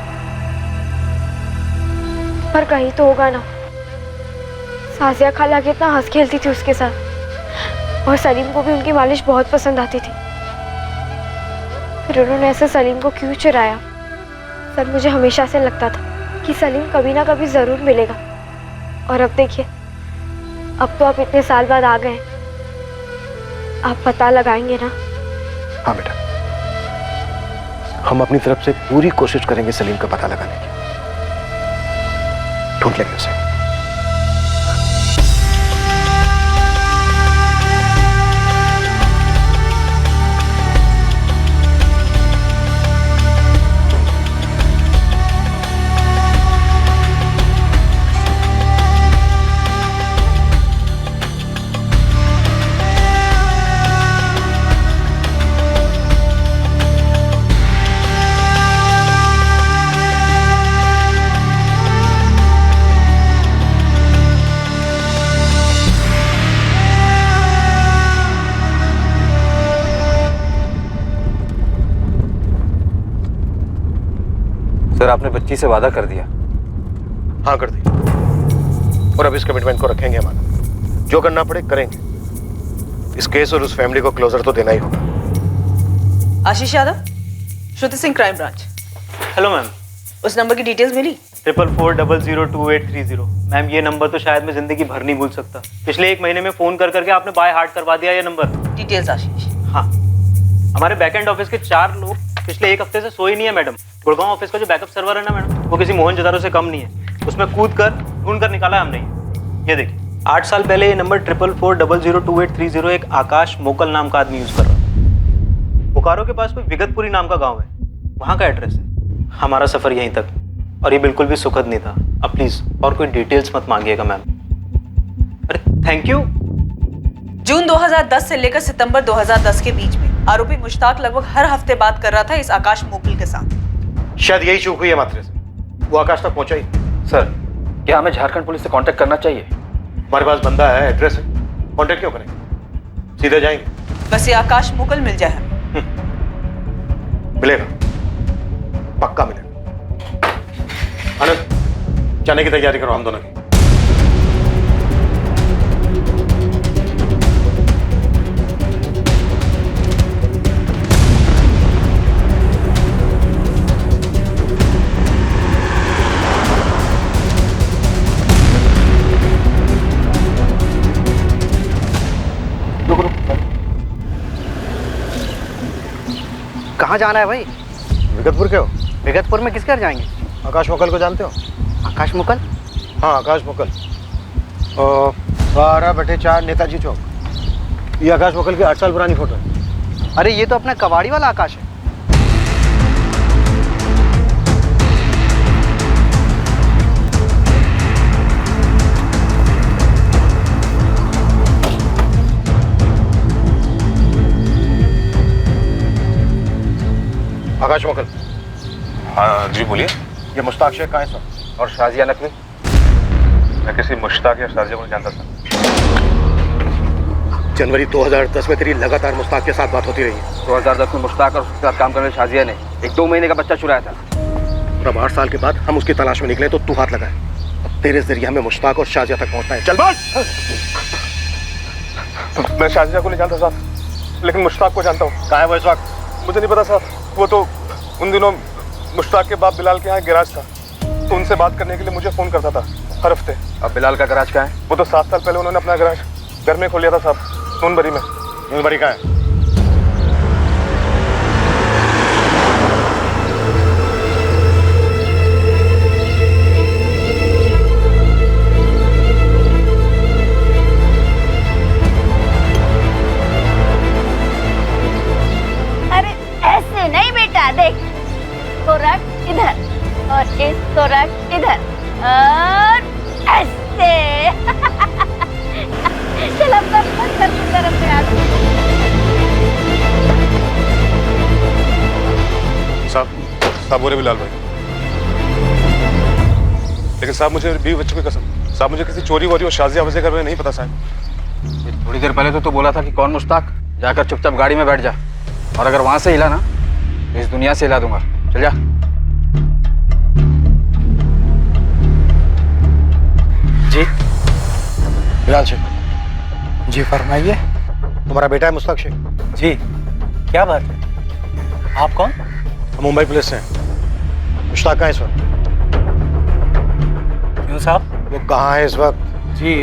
पर कहीं तो होगा ना। साजिया खाला कितना हंस खेलती थी उसके साथ, और सलीम को भी उनकी मालिश बहुत पसंद आती थी। फिर उन्होंने ऐसे सलीम को क्यों चुराया? सर, मुझे हमेशा से लगता था कि सलीम कभी ना कभी ज़रूर मिलेगा, और अब देखिए, अब तो आप इतने साल बाद आ गए, आप पता लगाएंगे ना? हाँ बेटा, हम अपनी तरफ से पूरी कोशिश करेंगे सलीम का पता लगाने की। ढूंढ लेंगे उसे। सर आपने बच्ची से वादा कर दिया? हाँ कर दिया, और अब इस कमिटमेंट को रखेंगे हमारा। जो करना पड़े करेंगे। इस केस और उस फैमिली को क्लोजर तो देना ही होगा। Ashish Yadav, Shruti Singh, crime branch. Hello ma'am. उस नंबर की डिटेल्स मिली? 4440022830। मैम ये नंबर तो शायद मैं जिंदगी भर नहीं भूल सकता। पिछले 1 महीने में फोन कर करके आपने बाय हार्ट करवा दिया ये नंबर। डिटेल्स आशीष। हाँ, हमारे बैकएंड ऑफिस के 4 लोग पिछले 1 हफ्ते से सोए नहीं है मैडम। गुड़गांव ऑफिस का जो बैकअप सर्वर है ना मैडम, वो किसी मोहनजोदारो से कम नहीं है। उसमें कूद कर ढूंढ कर निकाला है हमने। ये देखिए, 8 साल पहले ये नंबर 4440022830 एक आकाश मोकल नाम का आदमी यूज कर रहा था। बोकारो के पास कोई विगतपुरी नाम का गांव है, वहां का एड्रेस है। हमारा सफर यहीं तक, और ये बिल्कुल भी सुखद नहीं था। अब प्लीज और कोई डिटेल्स मत मांगिएगा मैम। अरे थैंक यू। जून 2010 से लेकर सितंबर 2010 के बीच में आरोपी मुश्ताक लगभग हर हफ्ते बात कर रहा था इस आकाश मोकल के साथ। शायद यही चूक हुई है मात्रे से, वो आकाश तक पहुंचा ही। सर, क्या हमें झारखंड पुलिस से कांटेक्ट करना चाहिए? हमारे पास बंदा है, एड्रेस है, कांटेक्ट क्यों करेंगे? सीधे जाएंगे। बस ये आकाश मोकल मिल जाए हमें। मिलेगा, पक्का मिलेगा। आनंद, जाने की तैयारी करो हम दोनों की। कहाँ जाना है भाई? विगतपुर के हो? विगतपुर में किस घर जाएंगे? आकाश मोकल को जानते हो? आकाश मुकल? हाँ आकाश मोकल, 12/4 नेताजी चौक। ये आकाश मोकल की 8 साल पुरानी फोटो है। अरे ये तो अपना कबाड़ी वाला आकाश है। आकाश मोकल। हाँ जी बोलिए। ये मुश्ताक शेख कहाँ है सर? और शाजिया नकवी? मैं किसी मुश्ताक या शाजिया को नहीं जानता सर। जनवरी 2010 में तेरी लगातार मुश्ताक के साथ बात होती रही है। 2010 में मुश्ताक और उसके साथ काम करने वाली शाजिया ने एक 2 महीने का बच्चा चुराया था। और अब 8 साल के बाद हम उसकी तलाश में निकले तो तू हाथ लगाए। अब तेरे जरिए हमें मुश्ताक और शाजिया तक पहुंचना है। चल बात। मैं शाजिया को नहीं जानता साहब, लेकिन मुश्ताक को जानता हूँ। कहाँ है वो इस वक्त? मुझे नहीं पता साहब, वो तो उन दिनों मुश्ताक के बाप बिलाल के यहाँ गैराज था, तो उनसे बात करने के लिए मुझे फोन करता था हर हफ्ते। अब बिलाल का गैराज कहाँ है? वो तो 7 साल पहले उन्होंने अपना गैराज घर में खोल लिया था साहब, नूनबरी में। नूनबरी कहाँ है? अरे ऐसे नहीं बेटा, देख इसको रख इधर और इसको रख इधर और ऐसे। चल अब कर तरफ से आ। साहब बोले बिलाल भाई, लेकिन साहब मुझे बीवी बच्चों की कसम, साहब मुझे किसी चोरी वोरी और शाजिया वजह कर नहीं पता साहब। थोड़ी देर पहले तो बोला था कि कौन मुश्ताक, जाकर चुपचाप गाड़ी में बैठ जा, और अगर वहां से हिला ना तो इस दुनिया से हिला दूंगा। चल जा। जी बिलाल शेख। जी फरमाइए। तुम्हारा बेटा है मुश्ताक शेख? जी, क्या बात है? आप कौन? हम मुंबई पुलिस से हैं। मुश्ताक कहाँ है इस वक्त? क्यों साहब? वो कहाँ है इस वक्त? जी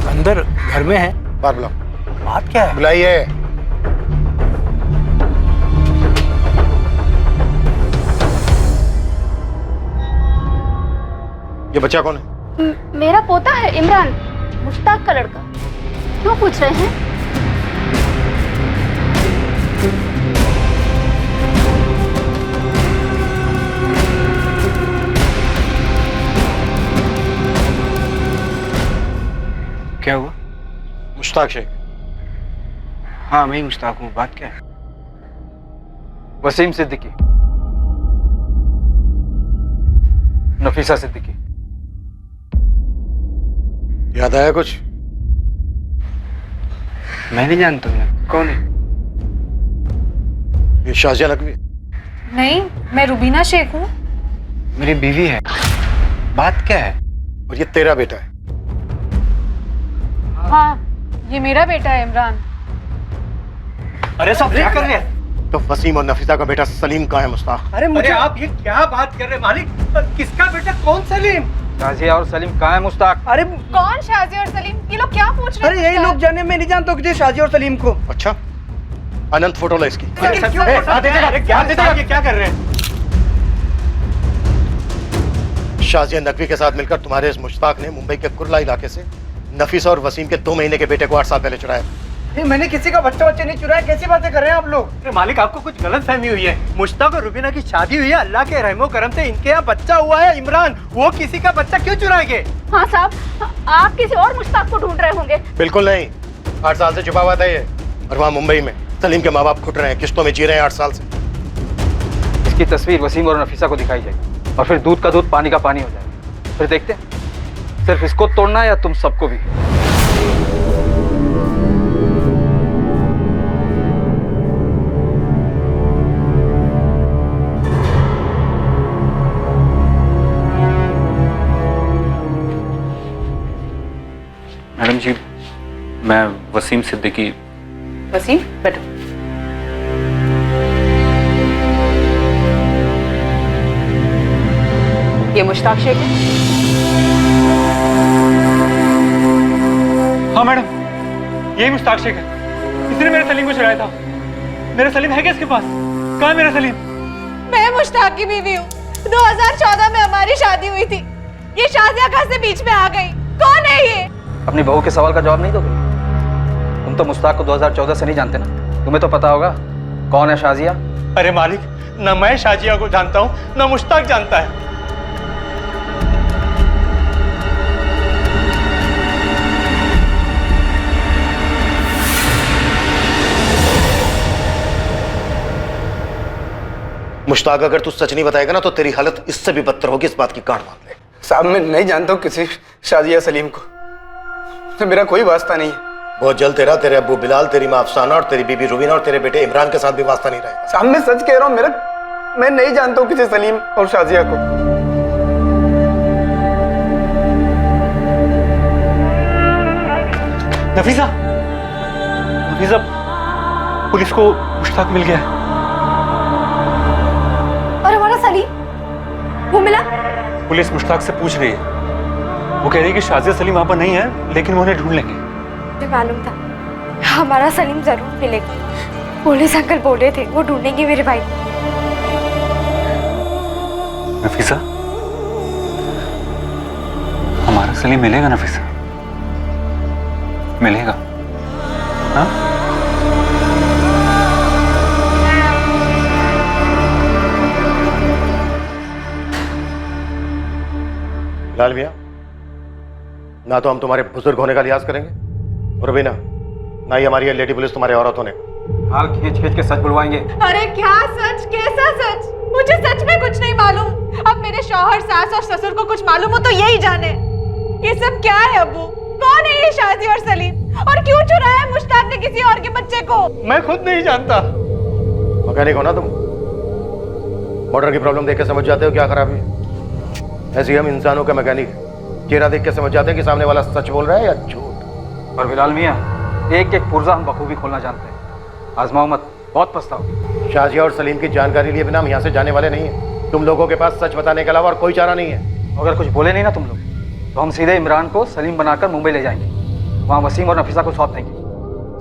अंदर घर में है। बाहर बुलाओ। बात क्या है? बुलाइए। ये बच्चा कौन है? मेरा पोता है इमरान, मुश्ताक का लड़का। क्यों पूछ रहे हैं? क्या हुआ? मुश्ताक शेख। हाँ मैं ही मुश्ताक हूँ, बात क्या है? वसीम सिद्दीकी, नफीसा सिद्दीकी। याद आया कुछ? मैं नहीं जानता हूँ, कौन है? ये शाजिया नकवी। नहीं, मैं रुबीना शेख हूँ। मेरी बीवी है। बात क्या है? और ये तेरा बेटा है? हाँ, ये मेरा बेटा है इमरान। अरे सब क्या कर रहे हैं? तो वसीम और नफीसा का बेटा सलीम कहाँ है मुश्ताक? अरे आप ये क्या बात कर रहे हैं मालिक? किसका बेटा? कौन सलीम? शाजिया और सलीम कहाँ है मुश्ताक? अरे कौन शाजी और सलीम? ये लोग क्या पूछ रहे हैं? अरे यही लोग जाने, मैं नहीं जानता हूँ शाजी और सलीम को। अच्छा, अनंत फोटो ला इसकी। क्या कर रहे हैं? शाजिया नकवी के साथ मिलकर तुम्हारे इस मुश्ताक ने मुंबई के कुर्ला इलाके से नफीसा और वसीम के 2 महीने के बेटे को 8 साल पहले चुराया। मैंने किसी का बच्चा नहीं चुराया। कैसी बातें कर रहे हैं आप लोग? अरे मालिक, आपको कुछ गलत फहमी हुई है। मुश्ताक और रुबीना की शादी हुई है, अल्लाह के रहमो करम से इनके यहाँ बच्चा हुआ है इमरान। वो किसी का बच्चा क्यों चुराएंगे? हाँ साहब, आप किसी और मुश्ताक को ढूंढ रहे होंगे। बिल्कुल नहीं, 8 साल से छुपा हुआ था ये। और वहाँ मुंबई में सलीम के माँ बाप घुट रहे हैं, किश्तों में जी रहे हैं 8 साल से। इसकी तस्वीर वसीम और नफीसा को दिखाई जाएगी और फिर दूध का दूध पानी का पानी हो जाएगा। फिर देखते हैं सिर्फ इसको तोड़ना है या तुम सबको भी। मैडम जी, मैं वसीम सिद्दीकी। वसीम, बैठो। ये मुश्ताक शेख है। हाँ मैडम, यही मुश्ताक शेख है। इसने मेरे सलीम को चुराया था। मेरा सलीम है क्या इसके पास? कहाँ है मेरा सलीम? मैं मुश्ताक की बीवी हूँ। 2014 में हमारी शादी हुई थी। ये शाजिया कहाँ से बीच में आ गई? कौन है ये? अपनी बहू के सवाल का जवाब नहीं दोगे? तुम तो मुश्ताक को 2014 से नहीं जानते ना, तुम्हें तो पता होगा कौन है शाजिया। अरे मालिक, न मैं शाजिया को जानता हूँ न मुश्ताक जानता है। मुश्ताक, अगर तू सच नहीं बताएगा ना तो तेरी हालत इससे भी बदतर होगी, इस बात की गांठ बांध ले। साहब मैं नहीं जानता हूँ किसी शाजिया सलीम को, तो मेरा कोई वास्ता नहीं है। बहुत जल्द तेरा, तेरे अब्बू बिलाल, तेरी माँ अफसाना और तेरी बीबी रुबीना और तेरे बेटे इमरान के साथ भी वास्ता नहीं रहेगा। साहब मैं सच कह रहा हूँ, मैं नहीं जानता हूँ किसी सलीम और शाजिया को। नफीसा, नफीसा, पुलिस को मुश्ताक मिल गया है। और हमारा सलीम, वो मिला? पुलिस मुश्ताक से पूछ रही है। वो कह रही है कि शाजिया सलीम वहां पर नहीं है, लेकिन वो उन्हें ढूंढ लेंगे। मुझे मालूम था हमारा सलीम जरूर मिलेगा। पुलिस अंकल बोल रहे थे वो ढूंढेंगे मेरे भाई। नफीसा, हमारा सलीम मिलेगा नफीसा, मिलेगा। हाँ? लाल भैया, ना तो हम तुम्हारे बुजुर्ग होने का लिहाज करेंगे और भी ना ही हमारी लेडी पुलिस तुम्हारे औरत होने का। हाल खींच खींच के सच बुलवाएंगे। अरे क्या सच? कैसा सच? मुझे सच में कुछ नहीं मालूम। अब मेरे शौहर, सास और ससुर को कुछ मालूम हो तो यही जाने। ये सब क्या है अब्बू? कौन है ये शाजी और सलीम? और क्यों चुराया मुश्ताक ने किसी और के बच्चे को? मैं खुद नहीं जानता। मैकेनिक हो ना तुम? मोटर की प्रॉब्लम देख के समझ जाते हो क्या खराबी है। ऐसे हम इंसानों का मैकेनिक चेहरा देख के समझ जाते हैं कि सामने वाला सच बोल रहा है या झूठ। और बिलाल मियाँ, एक एक पुर्जा हम बखूबी खोलना जानते हैं। आजमाओ मत, बहुत पछताओगे। शाजिया और सलीम की जानकारी लिए बिना हम यहाँ से जाने वाले नहीं हैं। तुम लोगों के पास सच बताने के अलावा और कोई चारा नहीं है। अगर कुछ बोले नहीं ना तुम लोग, तो हम सीधे इमरान को सलीम बनाकर मुंबई ले जाएंगे। वहाँ वसीम और नफीसा को सौंप देंगे।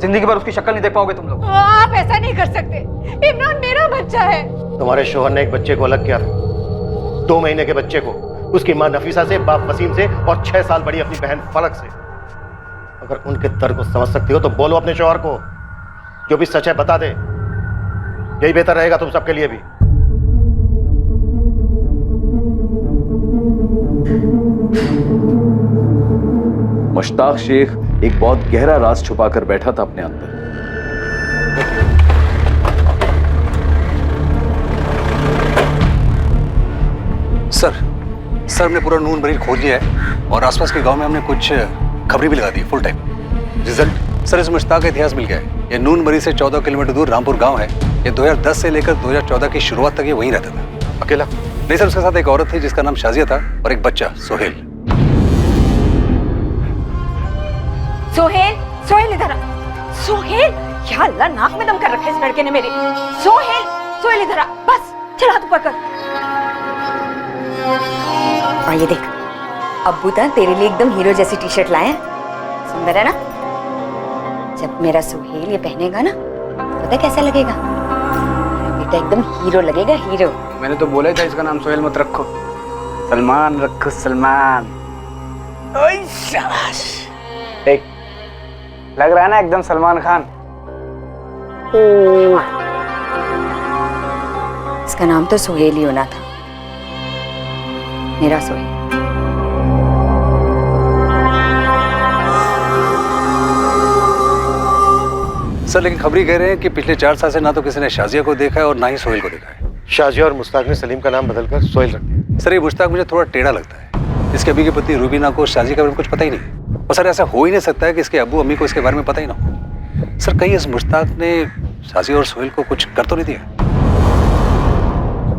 जिंदगी भर उसकी शक्ल नहीं देख पाओगे तुम लोग। आप ऐसा नहीं कर सकते। इमरान मेरा बच्चा है। तुम्हारे शोहर ने एक बच्चे को अलग किया था, 2 महीने के बच्चे को। उसकी मां नफीसा से, बाप वसीम से और 6 साल बड़ी अपनी बहन फलक से। अगर उनके दर्द को समझ सकती हो तो बोलो अपने शौहर को, जो भी सच है बता दे। यही बेहतर रहेगा तुम सबके लिए भी। मुश्ताक शेख एक बहुत गहरा राज छुपाकर बैठा था अपने अंदर। सर हमने पूरा नून मरीज खोज लिया है और आसपास के गांव में हमने कुछ खबरें भी लगा दी फुल टाइम। रिजल्ट सर, इस मुश्ताक का इतिहास मिल गया है। ये नून मरीज से 14 किलोमीटर दूर रामपुर गांव है। ये 2010 से लेकर 2014 की शुरुआत तक ये वहीं रहता था। अकेला? नहीं सर, उसके साथ एक औरत थी जिसका नाम शाजिया था और एक बच्चा सोहेल। सोहेल, सोहेल इधर आ। सोहेल, या अल्लाह, नाक में दम कर रखा है इस लड़के ने मेरे। सोहेल, सोहेल इधर आ, बस चल हाथ ऊपर कर। और ये देख, अब्बू तो तेरे लिए एकदम हीरो जैसी टी शर्ट लाए हैं। सुंदर है ना? जब मेरा सोहेल ये पहनेगा ना, पता कैसा लगेगा? बेटा एकदम हीरो लगेगा, हीरो। मैंने तो बोला ही था इसका नाम सोहेल मत रखो, सलमान रखो, सलमान। ओए शाबाश, देख लग रहा है ना एकदम सलमान खान। इसका नाम तो सोहेल ही होना था, मेरा सोहेल। सर लेकिन खबरी कह रहे हैं कि पिछले 4 साल से ना तो किसी ने शाजिया को देखा है और ना ही सोहेल को देखा है। शाजिया और मुश्ताक ने सलीम का नाम बदलकर सोहेल रख दिया। सर ये मुश्ताक मुझे थोड़ा टेढ़ा लगता है। इसके अभी की पत्नी रूबीना को शाजिया के बारे में कुछ पता ही नहीं। और सर ऐसा हो ही नहीं सकता है कि इसके अब्बू अम्मी को इसके बारे में पता ही ना हो। सर कहीं इस मुश्ताक ने शाजिया और सोहेल को कुछ कर तो नहीं दिया?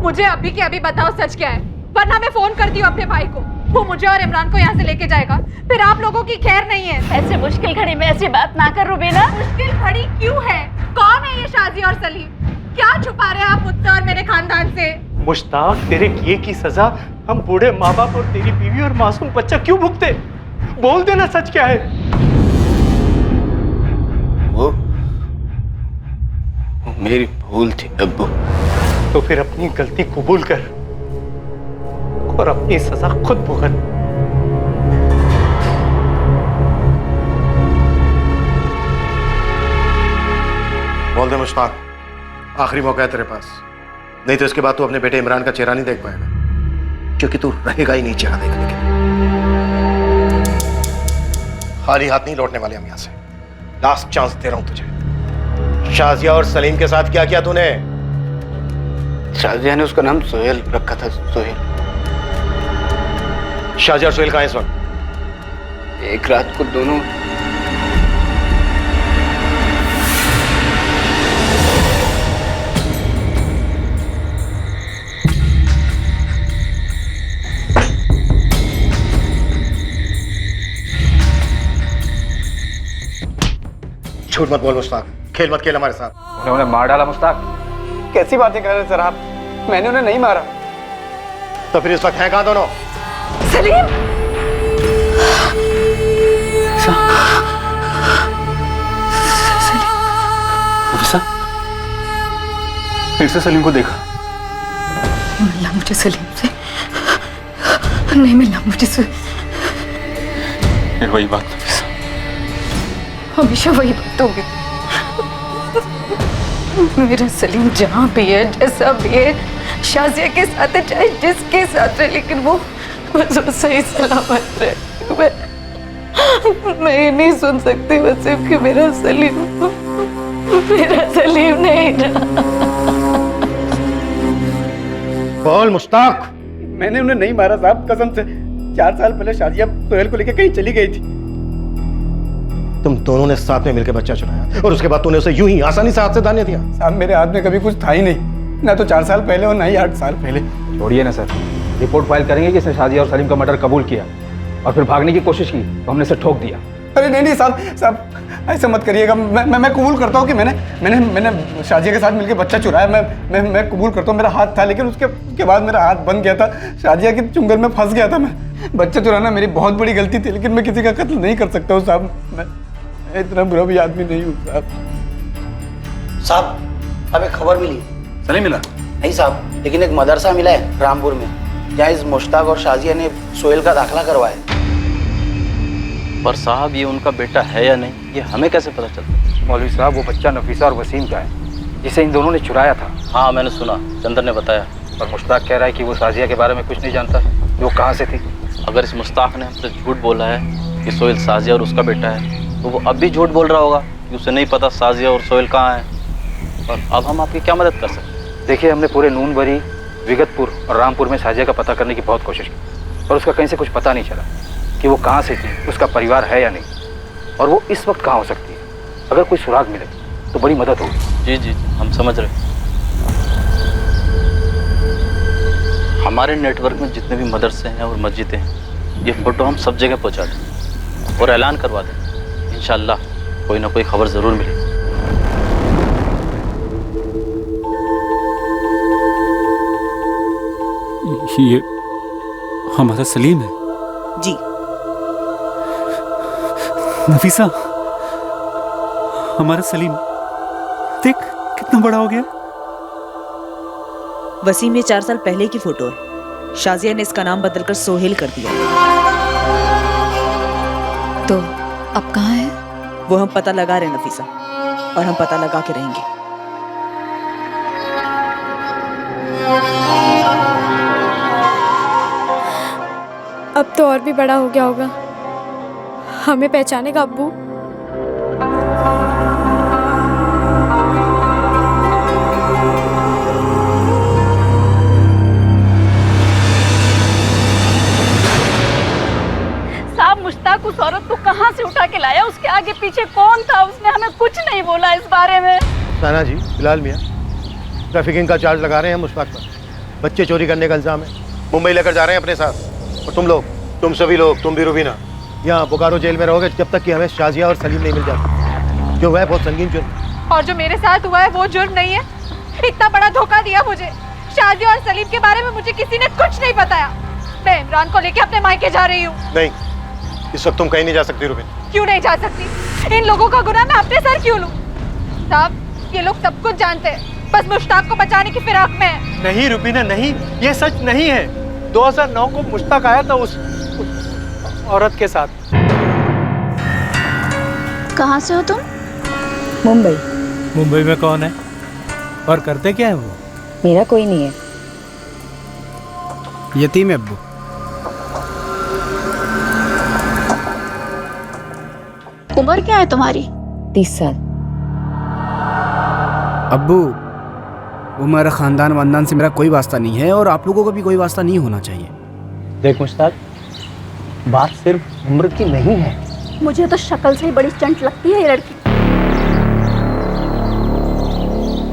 मुझे अभी के अभी बताओ सच क्या है, वरना मैं फोन करती हूँ अपने भाई को। वो मुझे और इमरान को यहाँ से लेके जाएगा, फिर आप लोगों की खैर नहीं है। ऐसे मुश्किल घड़ी में ऐसी बात ना कर रूबीना। मुश्किल घड़ी क्यों है? कौन है ये शाजिया और सलीम? क्या छुपा रहे हैं आप मुझसे और मेरे खानदान से? मुश्ताक, तेरे किए की सजा हम बूढ़े माँ बाप और तेरी बीवी और मासूम बच्चा क्यों भुगते? बोल देना सच क्या है। वो मेरी भूल थी अब्बू। तो फिर अपनी गलती कबूल कर और अपनी सजा खुद भुगत। बोल दे मुश्ताक, आखिरी मौका है तेरे पास, नहीं तो इसके बाद तू अपने बेटे इमरान का चेहरा नहीं देख पाएगा, क्योंकि तू रहेगा ही नहीं चेहरा देखने के लिए। खाली हाथ नहीं लौटने वाले हम यहां से। लास्ट चांस दे रहा हूं तुझे। शाजिया और सलीम के साथ क्या किया तूने? शाजिया ने उसका नाम सोहेल रखा था, सोहेल। शाजिया और सोहेल कहां हैं इस वक्त? एक रात को दोनों झूठ मत बोल मुश्ताक, खेल मत खेल हमारे साथ। उन्हें मार डाला मुश्ताक? कैसी बातें कर रहे हैं सर आप? मैंने उन्हें नहीं मारा। तो फिर इस वक्त हैं कहां दोनों? सलीम! फिर से सलीम को देखा? मिलना मुझे सलीम से नहीं, मिलना मुझे से। फिर वही बात नफीसा, हमेशा वही बात होगी। मेरा सलीम जहाँ भी है, जैसा भी है, शाजिया के साथ है, चाहे जिसके साथ है, लेकिन वो सही सलामत रहे। मैं ये नहीं सुन सकती वसीम कि मेरा सलीम नहीं रहा। बोल मुश्ताक। मैंने उन्हें नहीं मारा साहब, कसम से। 4 साल पहले शाजिया सोहेल को लेकर कहीं चली गई थी। तुम दोनों ने साथ में मिलकर बच्चा चुराया और उसके बाद तूने उसे यूं ही आसानी से हाथ से दाने दिया। साहब मेरे हाथ में कभी कुछ था ही नहीं, ना तो 4 साल पहले और ना ही 8 साल पहले। छोड़िए ना सर, रिपोर्ट फाइल करेंगे कि इसने शाजिया और सलीम का मर्डर कबूल किया और फिर भागने की कोशिश की तो हमने इसे ठोक दिया। अरे नहीं साहब ऐसा मत करिएगा। मैं कबूल करता हूँ कि मैंने शाजिया के साथ मिलकर बच्चा चुराया। मैं कबूल करता हूँ, मेरा हाथ था, लेकिन उसके बाद मेरा हाथ बंद गया था। शाजिया के चुंगल में फंस गया था मैं। बच्चा चुराना मेरी बहुत बड़ी गलती थी, लेकिन मैं किसी का कत्ल नहीं कर सकता हूँ साहब। मैं इतना बुरा भी आदमी नहीं हूँ साहब। हमें खबर मिली। सलीम मिला? नहीं साहब, लेकिन एक मदरसा मिला है रामपुर में, क्या इस मुश्ताक और शाजिया ने सोहेल का दाखिला करवाया? पर साहब ये उनका बेटा है या नहीं, ये हमें कैसे पता चलता? मौलवी साहब, वो बच्चा नफीसा और वसीम का है जिसे इन दोनों ने चुराया था। हाँ मैंने सुना, चंदर ने बताया। और मुश्ताक कह रहा है कि वो शाजिया के बारे में कुछ नहीं जानता, वो कहाँ से थी। अगर इस मुश्ताक ने हमसे झूठ बोला है कि सोहेल साजिया और उसका बेटा है, तो वो अब भी झूठ बोल रहा होगा कि उसे नहीं पता साजिया और सोहेल कहाँ है। और अब हम आपकी क्या मदद कर सकते हैं? देखिए, हमने पूरे नूनबरी, विगतपुर और रामपुर में साजिया का पता करने की बहुत कोशिश की, और उसका कहीं से कुछ पता नहीं चला कि वो कहाँ से थी, उसका परिवार है या नहीं, और वो इस वक्त कहाँ हो सकती है। अगर कोई सुराग मिले तो बड़ी मदद होगी। जी जी हम समझ रहे हैं। हमारे नेटवर्क में जितने भी मदरसे हैं और मस्जिदें हैं, ये फोटो हम सब जगह पहुंचा दें और ऐलान करवा दें। इंशाल्लाह कोई ना कोई खबर ज़रूर मिलेगी। ये हमारा सलीम है। जी। नफीसा, हमारा सलीम देख कितना बड़ा हो गया। वसीम ये 4 साल पहले की फोटो है। शाजिया ने इसका नाम बदलकर सोहेल कर दिया। तो अब कहाँ है? वो हम पता लगा रहे हैं नफीसा, और हम पता लगा के रहेंगे। अब तो और भी बड़ा हो गया होगा, हमें पहचानेगा अब्बू। साहब, मुश्ताक उस औरत को कहाँ से उठा के लाया? उसके आगे पीछे कौन था? उसने हमें कुछ नहीं बोला इस बारे में। साना जी, बिलाल मियाँ ट्रैफिकिंग का चार्ज लगा रहे हैं मुश्ताक पर। बच्चे चोरी करने का इल्जाम है। मुंबई लेकर जा रहे हैं अपने साथ। और तुम लोग, तुम सभी लोग, तुम भी रुबीना, यहाँ बोकारो जेल में रहोगे जब तक कि हमें शाजिया और सलीम नहीं मिल जाते, जो वह बहुत संगीन जुर्म। और जो मेरे साथ हुआ है वो जुर्म नहीं है। इतना बड़ा धोखा दिया मुझे। शाजिया और सलीम के बारे में मुझे किसी ने कुछ नहीं बताया। मैं इमरान को लेके अपने मायके जा रही हूँ। नहीं, इस वक्त तुम कहीं नहीं जा सकती रुबीन। क्यों नहीं जा सकती? इन लोगों का गुनाह मैं अपने सर क्यों लूं? साहब, ये लोग सब कुछ जानते हैं, बस मुश्ताक को बचाने की फिराक में है। नहीं रुबीना, नहीं, ये सच नहीं है। 2009 को मुश्ताक आया था उस औरत के साथ। कहाँ से हो तुम? मुंबई। मुंबई में कौन है और करते क्या है वो? मेरा कोई नहीं है, यतीम है अब्बू। उम्र क्या है तुम्हारी? 30 साल। अब्बू, वो मेरा खानदान से मेरा कोई वास्ता नहीं है, और आप लोगों को भी कोई वास्ता नहीं होना चाहिए। देख मुश्ताक, बात सिर्फ उम्र की नहीं है। मुझे तो शक्ल से ही बड़ी चंट लगती है ये लड़की।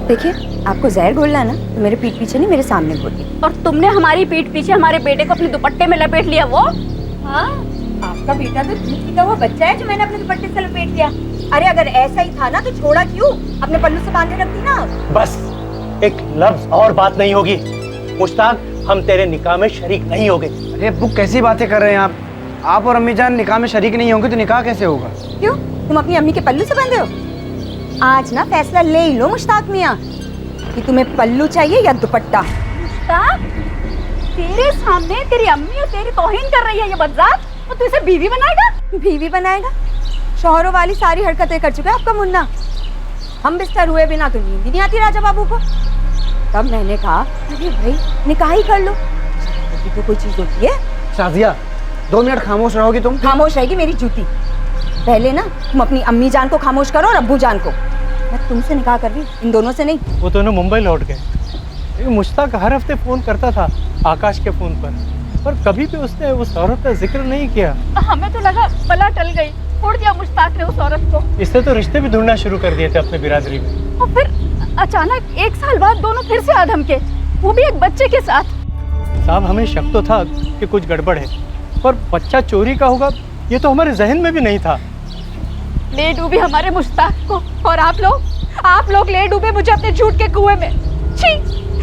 देखिए, आपको जहर घोलना है ना, तो मेरे पीठ पीछे नहीं, मेरे सामने घोलिए। और तुमने हमारी पीठ पीछे हमारे बेटे को अपने दुपट्टे में लपेट लिया। वो हाँ, आपका बेटा तो दूध पीता हुआ बच्चा है जो मैंने अपने दुपट्टे से लपेट लिया। अरे अगर ऐसा ही था ना तो छोड़ा क्यों? अपने पल्लू से बांधे रखती ना। बस एक लफ्ज और बात नहीं होगी। मुश्ताक, हम तेरे निकाह में शरीक नहीं होंगे। अरे अब्बू, कैसी बातें कर रहे हैं आप? आप और अम्मी जान निकाह में शरीक नहीं होंगे तो निकाह कैसे होगा? क्यों, तुम अपनी अम्मी के पल्लू से बंधे हो? आज ना फैसला ले ही लो मुश्ताक मियाँ कि तुम्हें पल्लू चाहिए या दुपट्टा। मुश्ताक, तेरे सामने तेरी अम्मी और तेरी तौहीन कर रही है ये बदजात, और तू इसे बीवी बनाएगा? बीवी बनाएगा? शौहरों वाली सारी हरकतें कर चुका है आपका मुन्ना। हम बिस्तर हुए बिना तो नींद ही नहीं आती राजा बाबू को। तब मैंने कहा, अरे भाई निकाह ही कर लो, तो कोई चीज होती है। शाजिया, 2 मिनट खामोश रहोगी तुम? खामोश रहेगी मेरी जूती। पहले ना तुम अपनी अम्मी जान को खामोश करो और अब्बू जान को। मैं तुमसे निकाह कर रही, इन दोनों से नहीं। वो दोनों मुंबई लौट गए। मुश्ताक हर हफ्ते फोन करता था आकाश के फोन पर कभी भी उसने उस औरत का जिक्र नहीं किया। हमें तो लगा बला टल गई, छोड़ दिया मुश्ताक ने उस औरत को। इसने तो रिश्ते भी ढूंढना शुरू कर दिए थे अपने बिरादरी में। और फिर अचानक 1 साल बाद दोनों फिर से आधम के, वो भी एक बच्चे के साथ। साहब, हमें शक तो था कि कुछ गड़बड़ है, पर बच्चा चोरी का होगा ये तो हमारे जहन में भी नहीं था। ले डूबी हमारे मुश्ताक को, और आप लोग ले डूबे मुझे अपने झूठ के कुएं में। छी,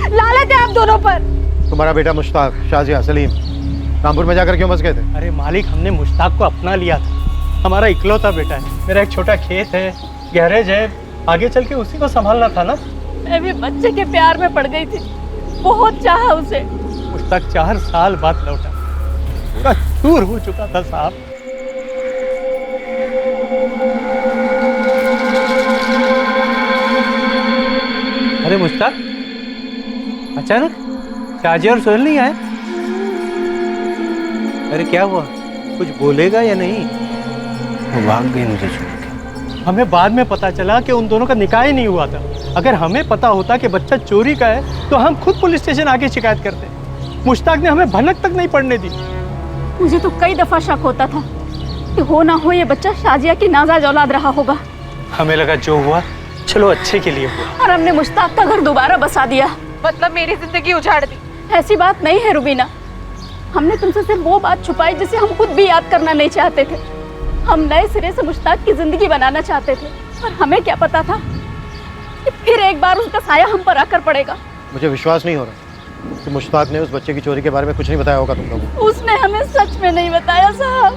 लानत है आप दोनों पर। तुम्हारा बेटा मुश्ताक, शाजिया, सलीम रामपुर में जाकर क्यों बस गए थे? अरे मालिक, हमने मुश्ताक को अपना लिया था। हमारा इकलौता बेटा है। मेरा एक छोटा खेत है, गैरेज है, आगे चल के उसी को संभालना था ना। मैं भी बच्चे के प्यार में पड़ गई थी। बहुत चाहा उसे। मुश्ताक 4 साल बाद लौटा, पूरा चूर हो चुका था साहब। अरे मुश्ताक, अचानक शाजिया और सोहेल नहीं आए? अरे क्या हुआ, कुछ बोलेगा या नहीं? वो भाग गई मुझे छोड़ के। हमें बाद में पता चला कि उन दोनों का निकाह ही नहीं हुआ था। अगर हमें पता होता कि बच्चा चोरी का है तो हम खुद पुलिस स्टेशन आके शिकायत करते। मुश्ताक ने हमें भनक तक नहीं पड़ने दी। मुझे तो कई दफा शक होता था कि हो ना हो ये बच्चा शाजिया की नाजायज औलाद रहा होगा। हमें लगा जो हुआ चलो अच्छे के लिए हुआ। और हमने मुश्ताक का घर दोबारा बसा दिया। मतलब मेरी जिंदगी उजाड़ दी। ऐसी बात नहीं है रुबीना, हमने तुमसे सिर्फ वो बात छुपाई जिसे हम खुद भी याद करना नहीं चाहते थे। हम नए सिरे से मुश्ताक की जिंदगी बनाना चाहते थे, और हमें क्या पता था कि फिर एक बार उसका साया हम पर आकर पड़ेगा। मुझे विश्वास नहीं हो रहा कि मुश्ताक ने उस बच्चे की चोरी के बारे में कुछ नहीं बताया होगा तुम लोगों को। उसने हमें सच में नहीं बताया साहब।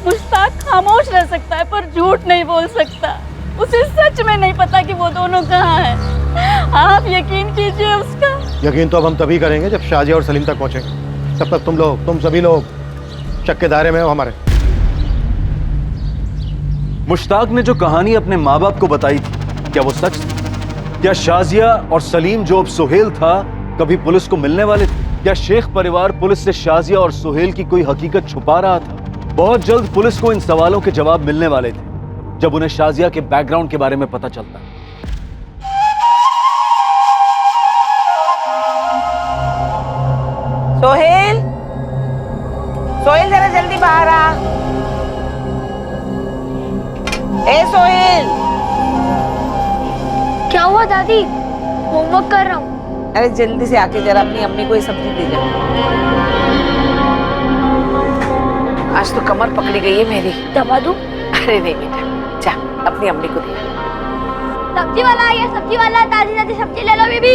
मुश्ताक खामोश रह सकता है पर झूठ नहीं बोल सकता। उसे सच में नहीं पता कि वो दोनों कहाँ हैं। आप यकीन कीजिए उसका। यकीन तो अब हम तभी करेंगे जब शाजिया और सलीम तक पहुंचेंगे। तब तक तुम सभी लोग शक के दायरे में हो हमारे। मुश्ताक ने जो कहानी अपने माँ बाप को बताई थी, क्या वो सच थी? क्या शाजिया और सलीम जो अब सुहेल था कभी पुलिस को मिलने वाले थे? क्या शेख परिवार पुलिस से शाजिया और सुहेल की कोई हकीकत छुपा रहा था? बहुत जल्द पुलिस को इन सवालों के जवाब मिलने वाले थे जब उन्हें शाजिया के बैकग्राउंड के बारे में पता चलता। सोहेल, सोहेल जरा जल्दी बाहर आ। ए सोहेल। क्या हुआ दादी? होमवर्क कर रहा हूँ। अरे जल्दी से आके जरा अपनी अम्मी को ये सब्जी दे जा। आज तो कमर पकड़ी गई है मेरी। दबा दूँ? अरे नहीं बेटा, जा अपनी अम्मी को दे। सब्जी वाला आ गया, सब्जी वाला। ताजी ताजी सब्जी ले लो बीबी।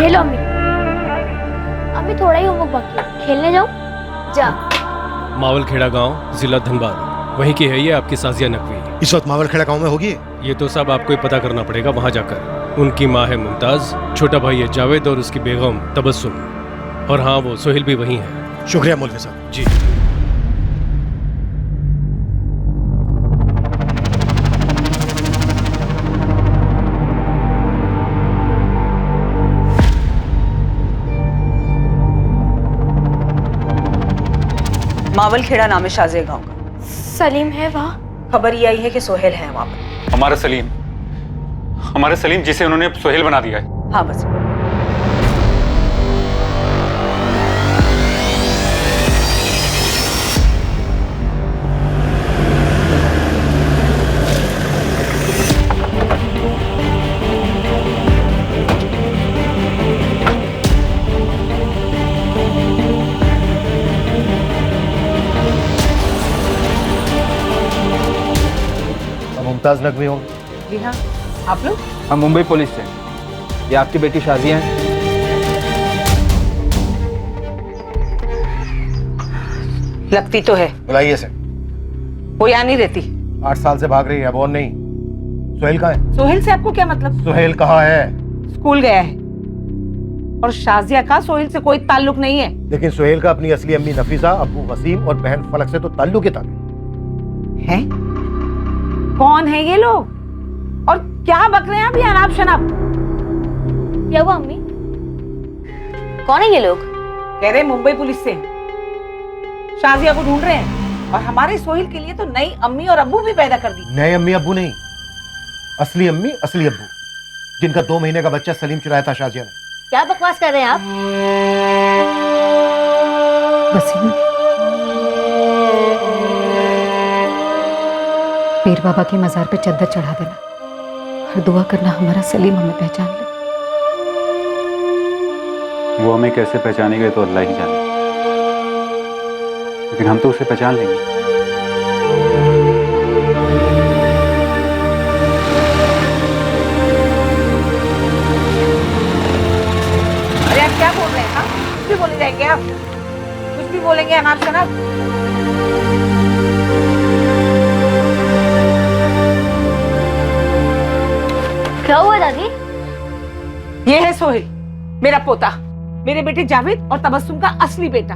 ये लो अम्मी। अभी थोड़ा ही होमवर्क बाकी है, खेलने जाओ। जा। मावलखेड़ा गांव, जिला धनबाद, वहीं की है ये आपकी साजिया नकवी। इस वक्त मावलखेड़ा गांव में होगी? ये तो सब आपको ही पता करना पड़ेगा वहां जाकर। उनकी माँ है मुमताज, छोटा भाई है जावेद और उसकी बेगम तबस्सुम, और हाँ वो सोहेल भी वहीं है। शुक्रिया मौलवी साहब। जी। मावलखेड़ा नाम है शाजिया गांव का। सलीम है वहाँ? खबर ये आई है कि सोहेल है वहाँ पर। हमारा सलीम जिसे उन्होंने सोहेल बना दिया है। हाँ बस। मुमताज नकवी हो? जी हाँ। आप लोग? हम मुंबई पुलिस से। ये आपकी बेटी शाजिया है? लगती तो है। बुलाइए से। वो यहाँ नहीं रहती। 8 साल से भाग रही है, अब और नहीं। सोहेल कहाँ है? सोहेल से आपको क्या मतलब? सोहेल कहाँ है? स्कूल गया है। और शाजिया का सोहेल से कोई ताल्लुक नहीं है। लेकिन सोहेल का अपनी असली अम्मी नफीसा, अब्बू वसीम और बहन फलक से तो ताल्लुक था। है? कौन है ये लोग और क्या बक रहे हैं अभी अनाप शनाप? क्या हुआ अम्मी? कौन है ये लोग? कह रहे मुंबई पुलिस से शाजिया को ढूंढ रहे हैं, और हमारे सोहेल के लिए तो नई अम्मी और अब्बू भी पैदा कर दी। नए अम्मी अब्बू नहीं, असली अम्मी असली अब्बू, जिनका 2 महीने का बच्चा सलीम चुराया था शाजिया ने। क्या बकवास कर रहे हैं आप? वसीम, पीर बाबा की मजार पे चद्दर चढ़ा देना और दुआ करना हमारा सलीम हमें पहचान ले। वो हमें कैसे पहचानेगा तो अल्लाह ही जाने, लेकिन हम तो उसे पहचान लेंगे। अरे आप क्या बोल रहे हैं? हाँ, कुछ भी बोले जाएंगे आप, कुछ भी बोलेंगे अनाप शनाप। क्या हुआ दादी? मेरा पोता, मेरे बेटे जावेद और तबस्सुम का असली बेटा।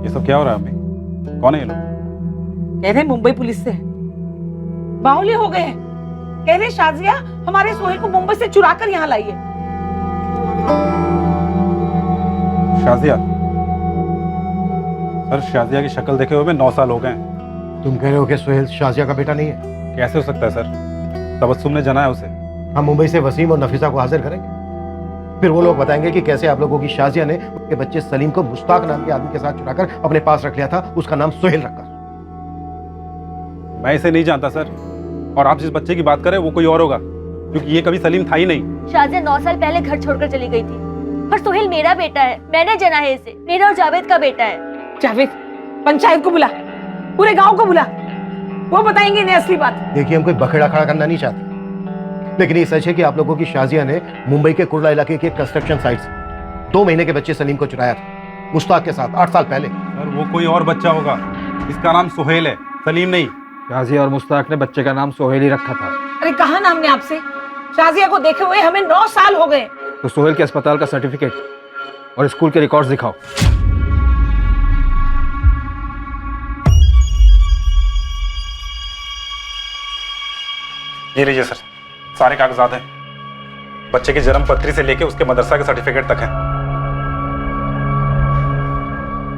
ये सब क्या हो रहा है अम्मी? कौन है ये लोग? कह रहे मुंबई पुलिस से है, बाहुल्य हो गए हैं। कह रहे शाजिया हमारे सोहेल को मुंबई से चुरा कर यहाँ लाई है। शाजिया? सर शाजिया की शक्ल देखे हुए 9 साल हो गए हैं। तुम कह रहे हो कि सोहेल शाजिया का बेटा नहीं है? कैसे हो सकता है सर? तबस्सुम ने जना है उसे। हम मुंबई से वसीम और नफीसा को हाजिर करेंगे, फिर वो लोग बताएंगे कि कैसे आप लोगों की शाजिया ने उनके बच्चे सलीम को मुश्ताक नाम के आदमी के साथ चुराकर अपने पास रख लिया था, उसका नाम सोहेल रखा। मैं इसे नहीं जानता सर, और आप जिस बच्चे की बात कर रहे हैं वो कोई और होगा, क्योंकि ये कभी सलीम था ही नहीं। शाजिया 9 साल पहले घर छोड़कर चली गई थी, पर सोहेल मेरा बेटा है, मैंने जना है इसे, मेरा और जावेद का बेटा है। जावेद, पंचायत को बुला, पूरे गांव को बुला, वो बताएंगे इन्हें असली बात। देखिए हम कोई बखेड़ा खड़ा करना नहीं चाहते, लेकिन ये सच है कि आप लोगों की शाजिया ने मुंबई के कुर्ला इलाके के कंस्ट्रक्शन साइट से 2 महीने के बच्चे सलीम को चुराया था, मुश्ताक के साथ 8 साल पहले। सर वो कोई और बच्चा होगा, इसका नाम सोहेल है, सलीम नहीं। शाजिया और मुश्ताक ने बच्चे का नाम सोहेल ही रखा था। अरे कहा ना हमने आपसे, शाजिया को देखे हुए हमें 9 साल हो गए। तो सोहेल के अस्पताल का सर्टिफिकेट और स्कूल के रिकॉर्ड्स दिखाओ। ये लीजिए सर, सारे कागजात हैं। बच्चे की जन्म पत्री से लेके उसके मदरसा के सर्टिफिकेट तक है।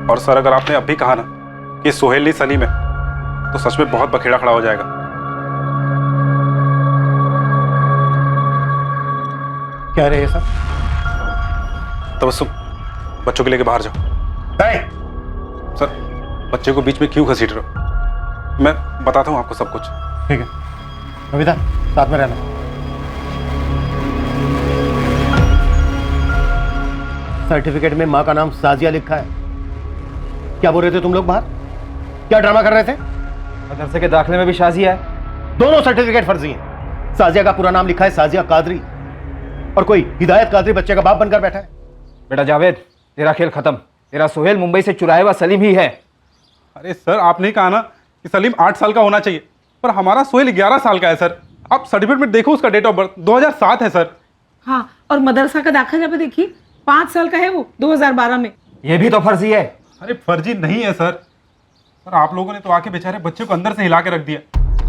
और सर अगर आपने अब भी कहा ना कि सोहेल नहीं सलीम है, तो सच में बहुत बखेड़ा खड़ा हो जाएगा। क्या रहे सर? तबस्सुम, बच्चों के लेके बाहर जाओ। सर बच्चे को बीच में क्यों घसीट रहे हो? मैं बताता हूँ आपको सब कुछ। ठीक है नविता, साथ में रहना। सर्टिफिकेट में माँ का नाम साजिया लिखा है। क्या बोल रहे थे तुम लोग बाहर? क्या ड्रामा कर रहे थे? मदरसे के दाखिले में भी शाजिया है। दोनों सर्टिफिकेट फर्जी हैं। साजिया का पूरा नाम लिखा है साजिया कादरी, और कोई हिदायत कादरी बच्चे का बाप बनकर बैठा है। बेटा जावेद, तेरा खेल खत्म। तेरा सोहेल मुंबई से चुराया हुआ सलीम ही है। अरे सर आपने कहा ना कि सलीम 8 साल का होना चाहिए, पर हमारा सोहेल 11 साल का है सर। आप सर्टिफिकेट में देखो, उसका डेट ऑफ बर्थ 2007 है सर। हाँ, और मदरसा का दाखिला पे देखिए 5 साल का है वो, 2012 में। ये भी तो फर्जी है। अरे फर्जी नहीं है सर। सर आप लोगों ने तो आके बेचारे बच्चे को अंदर से हिला के रख दिया।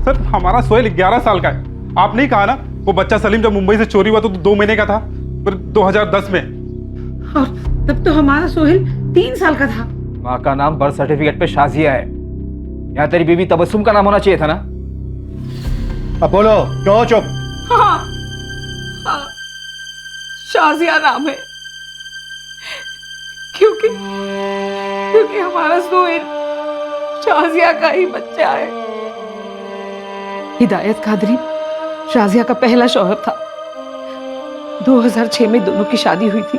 सर हमारा सोहेल 11 साल का है। आप नहीं कहा ना वो बच्चा सलीम जब मुंबई से चोरी हुआ तो 2 महीने का था, फिर 2010 में। और तब तो हमारा सोहेल 3 साल का था। माँ का नाम बर्थ सर्टिफिकेट पे शाजिया है। यहाँ तेरी बीवी तबस्सुम का नाम होना चाहिए था ना। अब बोलो, क्यों चुप? हाँ, हाँ, शाजिया नाम है, क्योंकि हमारा सोहेल शाजिया का ही बच्चा है। हिदायत कादरी शाजिया का पहला शौहर था। 2006 में दोनों की शादी हुई थी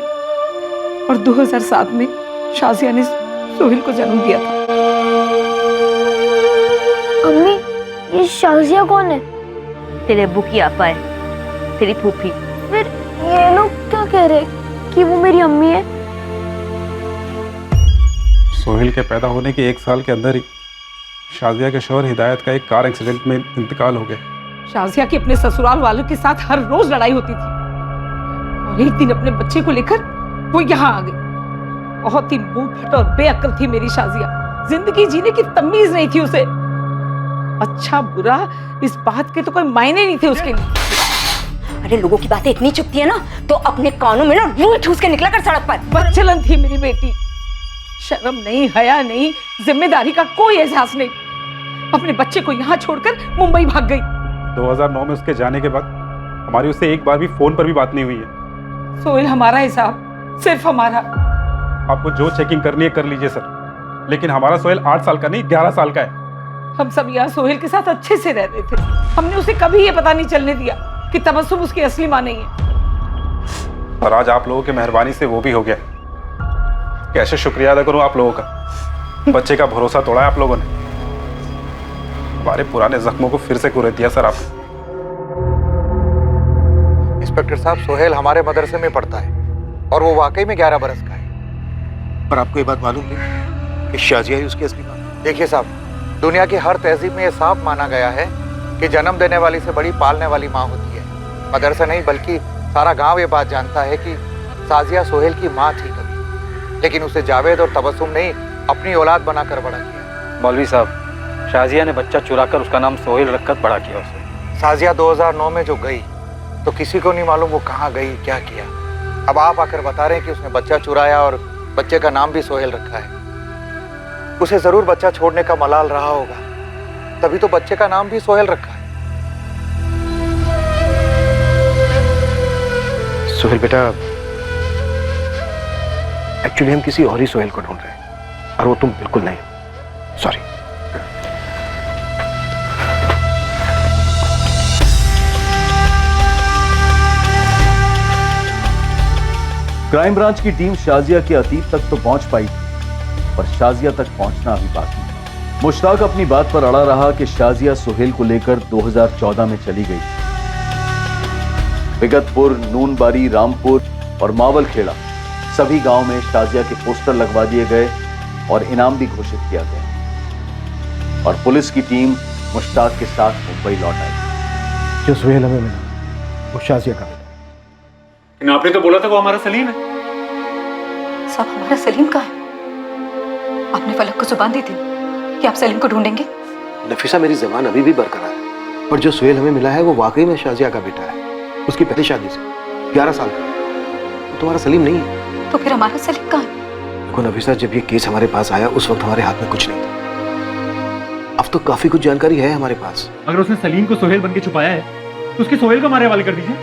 और 2007 में शाजिया ने सोहेल को जन्म दिया था। अम्मी, ये शाजिया कौन है? तेरे अब्बू की आपा है, तेरी फूफी। फिर ये लोग क्या कह रहे कि वो मेरी अम्मी है? सोहेल के पैदा होने के 1 साल के अंदर ही शाजिया के शौहर हिदायत का एक कार एक्सीडेंट में इंतकाल हो गया। शाजिया की अपने ससुराल वालों के साथ हर रोज लड़ाई होती थी, और एक दिन अपने बच्चे को लेकर वो यहाँ आ गई। बहुत ही मुंहफट और बेअक्ल थी मेरी शाजिया। जिंदगी जीने की तमीज नहीं थी उसे। अच्छा बुरा इस बात के तो कोई मायने नहीं थे उसके लिए। अरे लोगों की बातें इतनी चुभती है ना, तो अपने कानों में ना रूई ठूस के निकला कर सड़क पर। बदचलन थी मेरी बेटी, शर्म नहीं, हया नहीं, जिम्मेदारी का कोई एहसास नहीं। अपने बच्चे को यहाँ छोड़कर मुंबई भाग गई। 2009 में उसके जाने के बाद हमारी उससे एक बार भी फोन पर भी बात नहीं हुई है। सोहेल हमारा हिसाब, सिर्फ हमारा। आपको जो चेकिंग करनी है कर लीजिए सर, लेकिन हमारा सोहेल 8 साल का नहीं 11 साल का है। हम सब यहाँ सोहेल के साथ अच्छे से रहते थे। हमने उसे कभी ये पता नहीं चलने दिया कि तबस्सुम उसकी असली माँ नहीं है। और आज आप लोगों की मेहरबानी से वो भी हो गया। कैसे शुक्रिया अदा करूं आप लोगों का। बच्चे का भरोसा तोड़ा है आप लोगों ने। हमारे पुराने जख्मों को फिर से कुरेद दिया सर आप। इंस्पेक्टर साहब, सोहेल हमारे मदरसे में पढ़ता है और वो वाकई में 11 बरस का है। पर आपको ये बात मालूम नहीं कि शाजिया ही उसकी असली माँ है? देखिए साहब, दुनिया की हर तहजीब में ये साफ माना गया है कि जन्म देने वाली से बड़ी पालने वाली माँ होती है। मदरसा नहीं बल्कि सारा गांव ये बात जानता है कि साजिया सोहेल की माँ थी कभी, लेकिन उसे जावेद और तबस्सुम ने अपनी औलाद बनाकर बड़ा किया। मौलवी साहब, शाजिया ने बच्चा चुराकर उसका नाम सोहेल रखकर बड़ा किया उसे। साजिया 2009 में जो गई तो किसी को नहीं मालूम वो कहाँ गई, क्या किया। अब आप आकर बता रहे हैं कि उसने बच्चा चुराया और बच्चे का नाम भी सोहेल रखा है। उसे जरूर बच्चा छोड़ने का मलाल रहा होगा, तभी तो बच्चे का नाम भी सोहेल रखा है। सोहेल बेटा, एक्चुअली हम किसी और ही सोहेल को ढूंढ रहे हैं और वो तुम बिल्कुल नहीं हो। सॉरी। क्राइम ब्रांच की टीम शाजिया के अतीत तक तो पहुंच पाई थी, पर शाजिया तक पहुंचना अभी बाकी है। मुश्ताक अपनी बात पर अड़ा रहा कि शाजिया सोहेल को लेकर 2014 में चली गई। विगतपुर, नूनबारी, रामपुर और मावलखेड़ा सभी गांव में शाजिया के पोस्टर लगवा दिए गए और इनाम भी घोषित किया गया और पुलिस की टीम मुश्ताक के साथ मुंबई लौट आई। जो सोहेल हमें मिला वो शाजिया का बेटा। लेकिन आपने तो बोला था वो हमारा सलीम है। साहब, हमारा सलीम कहाँ है? आपने फलक को जुबान दी थी कि आप सलीम को ढूंढेंगे। नफीसा, मेरी जबान अभी भी बरकरार है, पर जो सोहेल हमें मिला है वो वाकई में शाजिया का बेटा है। उसकी पहली शादी से 11 साल का। वो तुम्हारा सलीम नहीं है। तो फिर हमारा सलीम कहाँ है? देखो नफीसा, जब ये केस हमारे पास आया उस वक्त हमारे हाथ में कुछ नहीं था। अब तो काफी कुछ जानकारी है हमारे पास। अगर उसने सलीम को सोहेल बन के छुपाया है तो उसके सोहेल को हमारे हवाले कर दीजिए।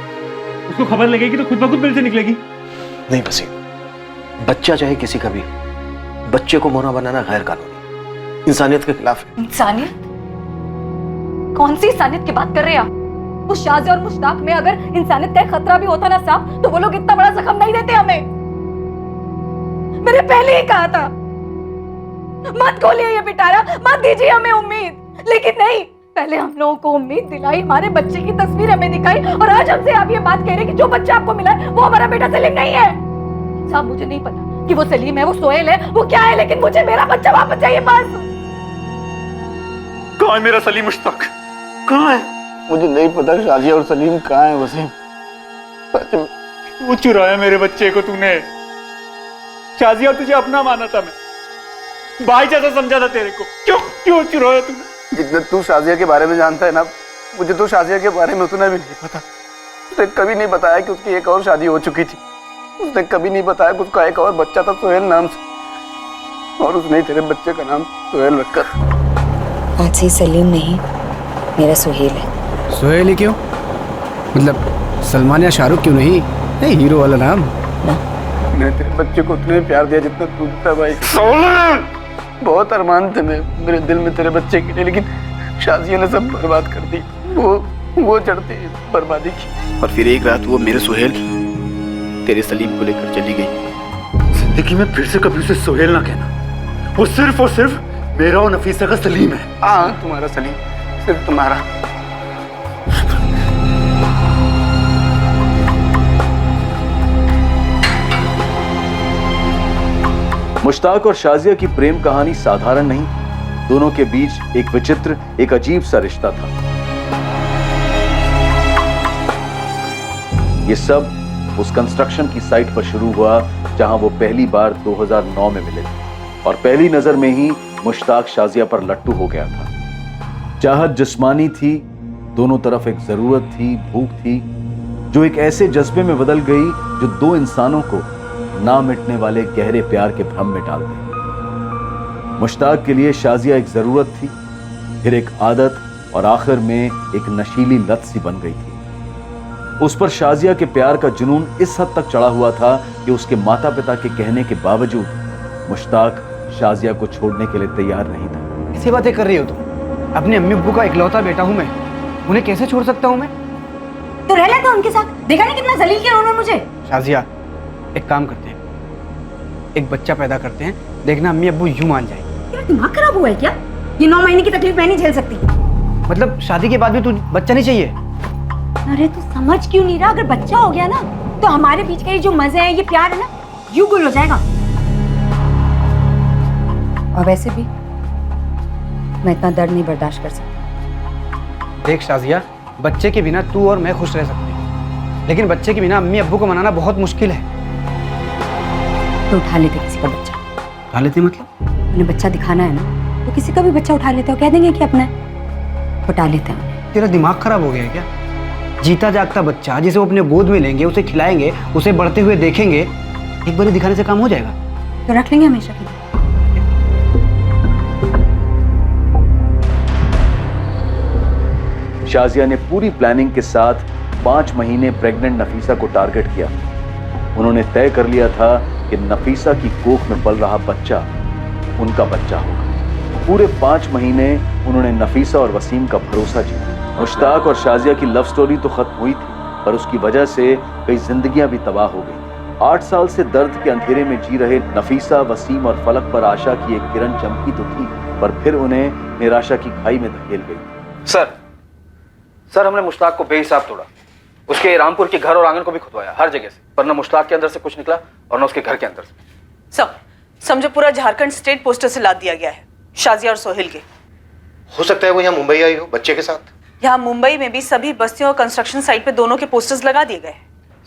उसको खबर लगेगी तो खुद ब खुद बिल से निकलेगी। नहीं वसीम, बच्चा चाहे किसी का भी, बच्चे को मोना बनाना गैर कानूनी, इंसानियत के खिलाफ है। इंसानियत? कौन सी इंसानियत की बात कर रहे हैं आप? उस शाजिया और मुश्ताक में अगर इंसानियत का एक खतरा भी होता ना साहब, तो वो लोग इतना बड़ा जख्म नहीं देते हमें। मैंने पहले ही कहा था मत खोलिए ये पिटारा, मत दीजिए हमें उम्मीद, लेकिन नहीं, पहले हम लोगों को उम्मीद दिलाई, हमारे बच्चे की तस्वीर हमें दिखाई और आज हमसे आप ये बात कह रहे हैं कि जो बच्चा आपको मिला है वो हमारा बेटा सलीम नहीं है। साहब, मुझे नहीं पता कि वो सलीम है, वो सोहेल है, वो क्या है, लेकिन मुझे मेरा बच्चा वापस चाहिए बस। कहाँ है मेरा सलीम? मुश्ताक कहाँ है? मुझे नहीं पता शाजिया और सलीम कहाँ है वसीम। वो चुराया मेरे बच्चे को तूने। शाजिया तुझे अपना माना था, मैं भाई जैसा समझा था तेरे को। क्यों चुराया तूने? जितना तू शाजिया के बारे में जानता है ना, मुझे तो शाजिया के बारे में उतना भी नहीं पता। उसने कभी नहीं बताया कि उसकी एक और शादी हो चुकी थी। उसने कभी नहीं बताया कि उसका एक और बच्चा था सोहेल नाम से, और उसने तेरे बच्चे का नाम सोहेल रखा। आज से सलीम नहीं, मेरा सोहेल है। सोहेल ही क्यों? मतलब सलमान या शाहरुख क्यों नहीं? नहीं, हीरो वाला नाम ना। मैंने तेरे बच्चे को उतना ही प्यार दिया जितना तू देता भाई। बहुत अरमान थे मेरे दिल में तेरे बच्चे के लिए, लेकिन शाजिया ने सब बर्बाद कर दी। वो चढ़ती बर्बादी की। और फिर एक रात वो मेरे सोहेल तेरे सलीम को लेकर चली गई। जिंदगी में फिर से कभी उसे सोहेल ना कहना। वो सिर्फ और सिर्फ मेरा और नफीसा का सलीम है। हाँ, तुम्हारा सलीम, सिर्फ तुम्हारा। मुश्ताक और शाजिया की प्रेम कहानी साधारण नहीं, दोनों के बीच एक विचित्र, एक अजीब सा रिश्ता था। ये सब उस कंस्ट्रक्शन की साइट पर शुरू हुआ जहां वो पहली बार 2009 में मिले थे और पहली नजर में ही मुश्ताक शाजिया पर लट्टू हो गया था। चाहत जिस्मानी थी, दोनों तरफ एक जरूरत थी, भूख थी, जो एक ऐसे जज्बे में बदल गई जो दो इंसानों को ना मिटने वाले गहरे प्यार के भ्रम में डाल दे। मुश्ताक के लिए शाजिया एक जरूरत थी, फिर एक आदत और आखिर में एक नशीली लत सी बन गई थी। उस पर शाजिया के प्यार का जुनून इस हद तक चढ़ा हुआ था कि उसके माता पिता के कहने के बावजूद मुश्ताक शाजिया को छोड़ने के लिए तैयार नहीं था। ऐसी बातें कर रही हो तुम? अपने अम्मी अब्बू का इकलौता बेटा हूं मैं, उन्हें कैसे छोड़ सकता हूं मैं? तो रह लेता उनके साथ, देखा नहीं कितना जलील किया उन्होंने मुझे। शाजिया, एक काम करते हैं, एक बच्चा पैदा करते हैं, देखना अम्मी अब्बू यूं मान जाएंगे। तेरा दिमाग खराब हुआ है क्या? ये 9 महीने की तकलीफ मैं नहीं झेल सकती। मतलब शादी के बाद भी तू बच्चा नहीं चाहिए? अरे तू समझ क्यों नहीं रहा? अगर बच्चा हो गया ना तो हमारे बीच का ये जो मजे है, ये प्यार है ना, यूं गुल हो जाएगा। और वैसे भी मैं इतना दर्द नहीं बर्दाश्त कर सकती। देख शाजिया, बच्चे के बिना तू और मैं खुश रह सकते हैं, लेकिन बच्चे की बिना अम्मी अब्बू को मनाना बहुत मुश्किल है। तो उठा लेते किसी का बच्चा। उठा लेते मतलब? उन्हें बच्चा दिखाना है ना, तो किसी का भी बच्चा उठा लेते हो, कह देंगे कि अपना है, उठा लेते हैं। तेरा दिमाग खराब हो गया है क्या? जीता जागता बच्चा जिसे वो अपने गोद में लेंगे, उसे खिलाएंगे, उसे बढ़ते हुए देखेंगे, एक बार दिखाने से काम हो जाएगा? तो रख लेंगे हमेशा के लिए। शाजिया ने पूरी प्लानिंग के साथ 5 महीने प्रेग्नेंट नफीसा को टारगेट किया। उन्होंने तय कर लिया था कि नफीसा की कोख में पल रहा बच्चा उनका बच्चा होगा। पूरे 5 महीने उन्होंने नफीसा और वसीम का भरोसा जीता। मुश्ताक और शाजिया की लव स्टोरी तो खत्म हुई थी, पर उसकी वजह से कई जिंदगियां भी तबाह हो गई। 8 साल से दर्द के अंधेरे में जी रहे नफीसा, वसीम और फलक पर आशा की एक किरण चमकी तो थी, पर फिर उन्हें निराशा की खाई में धकेल गई। सर हमने मुश्ताक को बेहिसाब तोड़ा, उसके रामपुर के घर और आंगन को भी खुदवाया, हर जगह से, पर न मुश्ताक के अंदर से कुछ निकला और न उसके घर के अंदर से। समझो पूरा झारखंड स्टेट पोस्टर से लाद दिया गया है शाजिया और सोहेल के। हो सकता है वो यहाँ मुंबई आई हो बच्चे के साथ। यहाँ मुंबई में भी सभी बस्तियों और कंस्ट्रक्शन साइट पे दोनों के पोस्टर्स लगा दिए गए।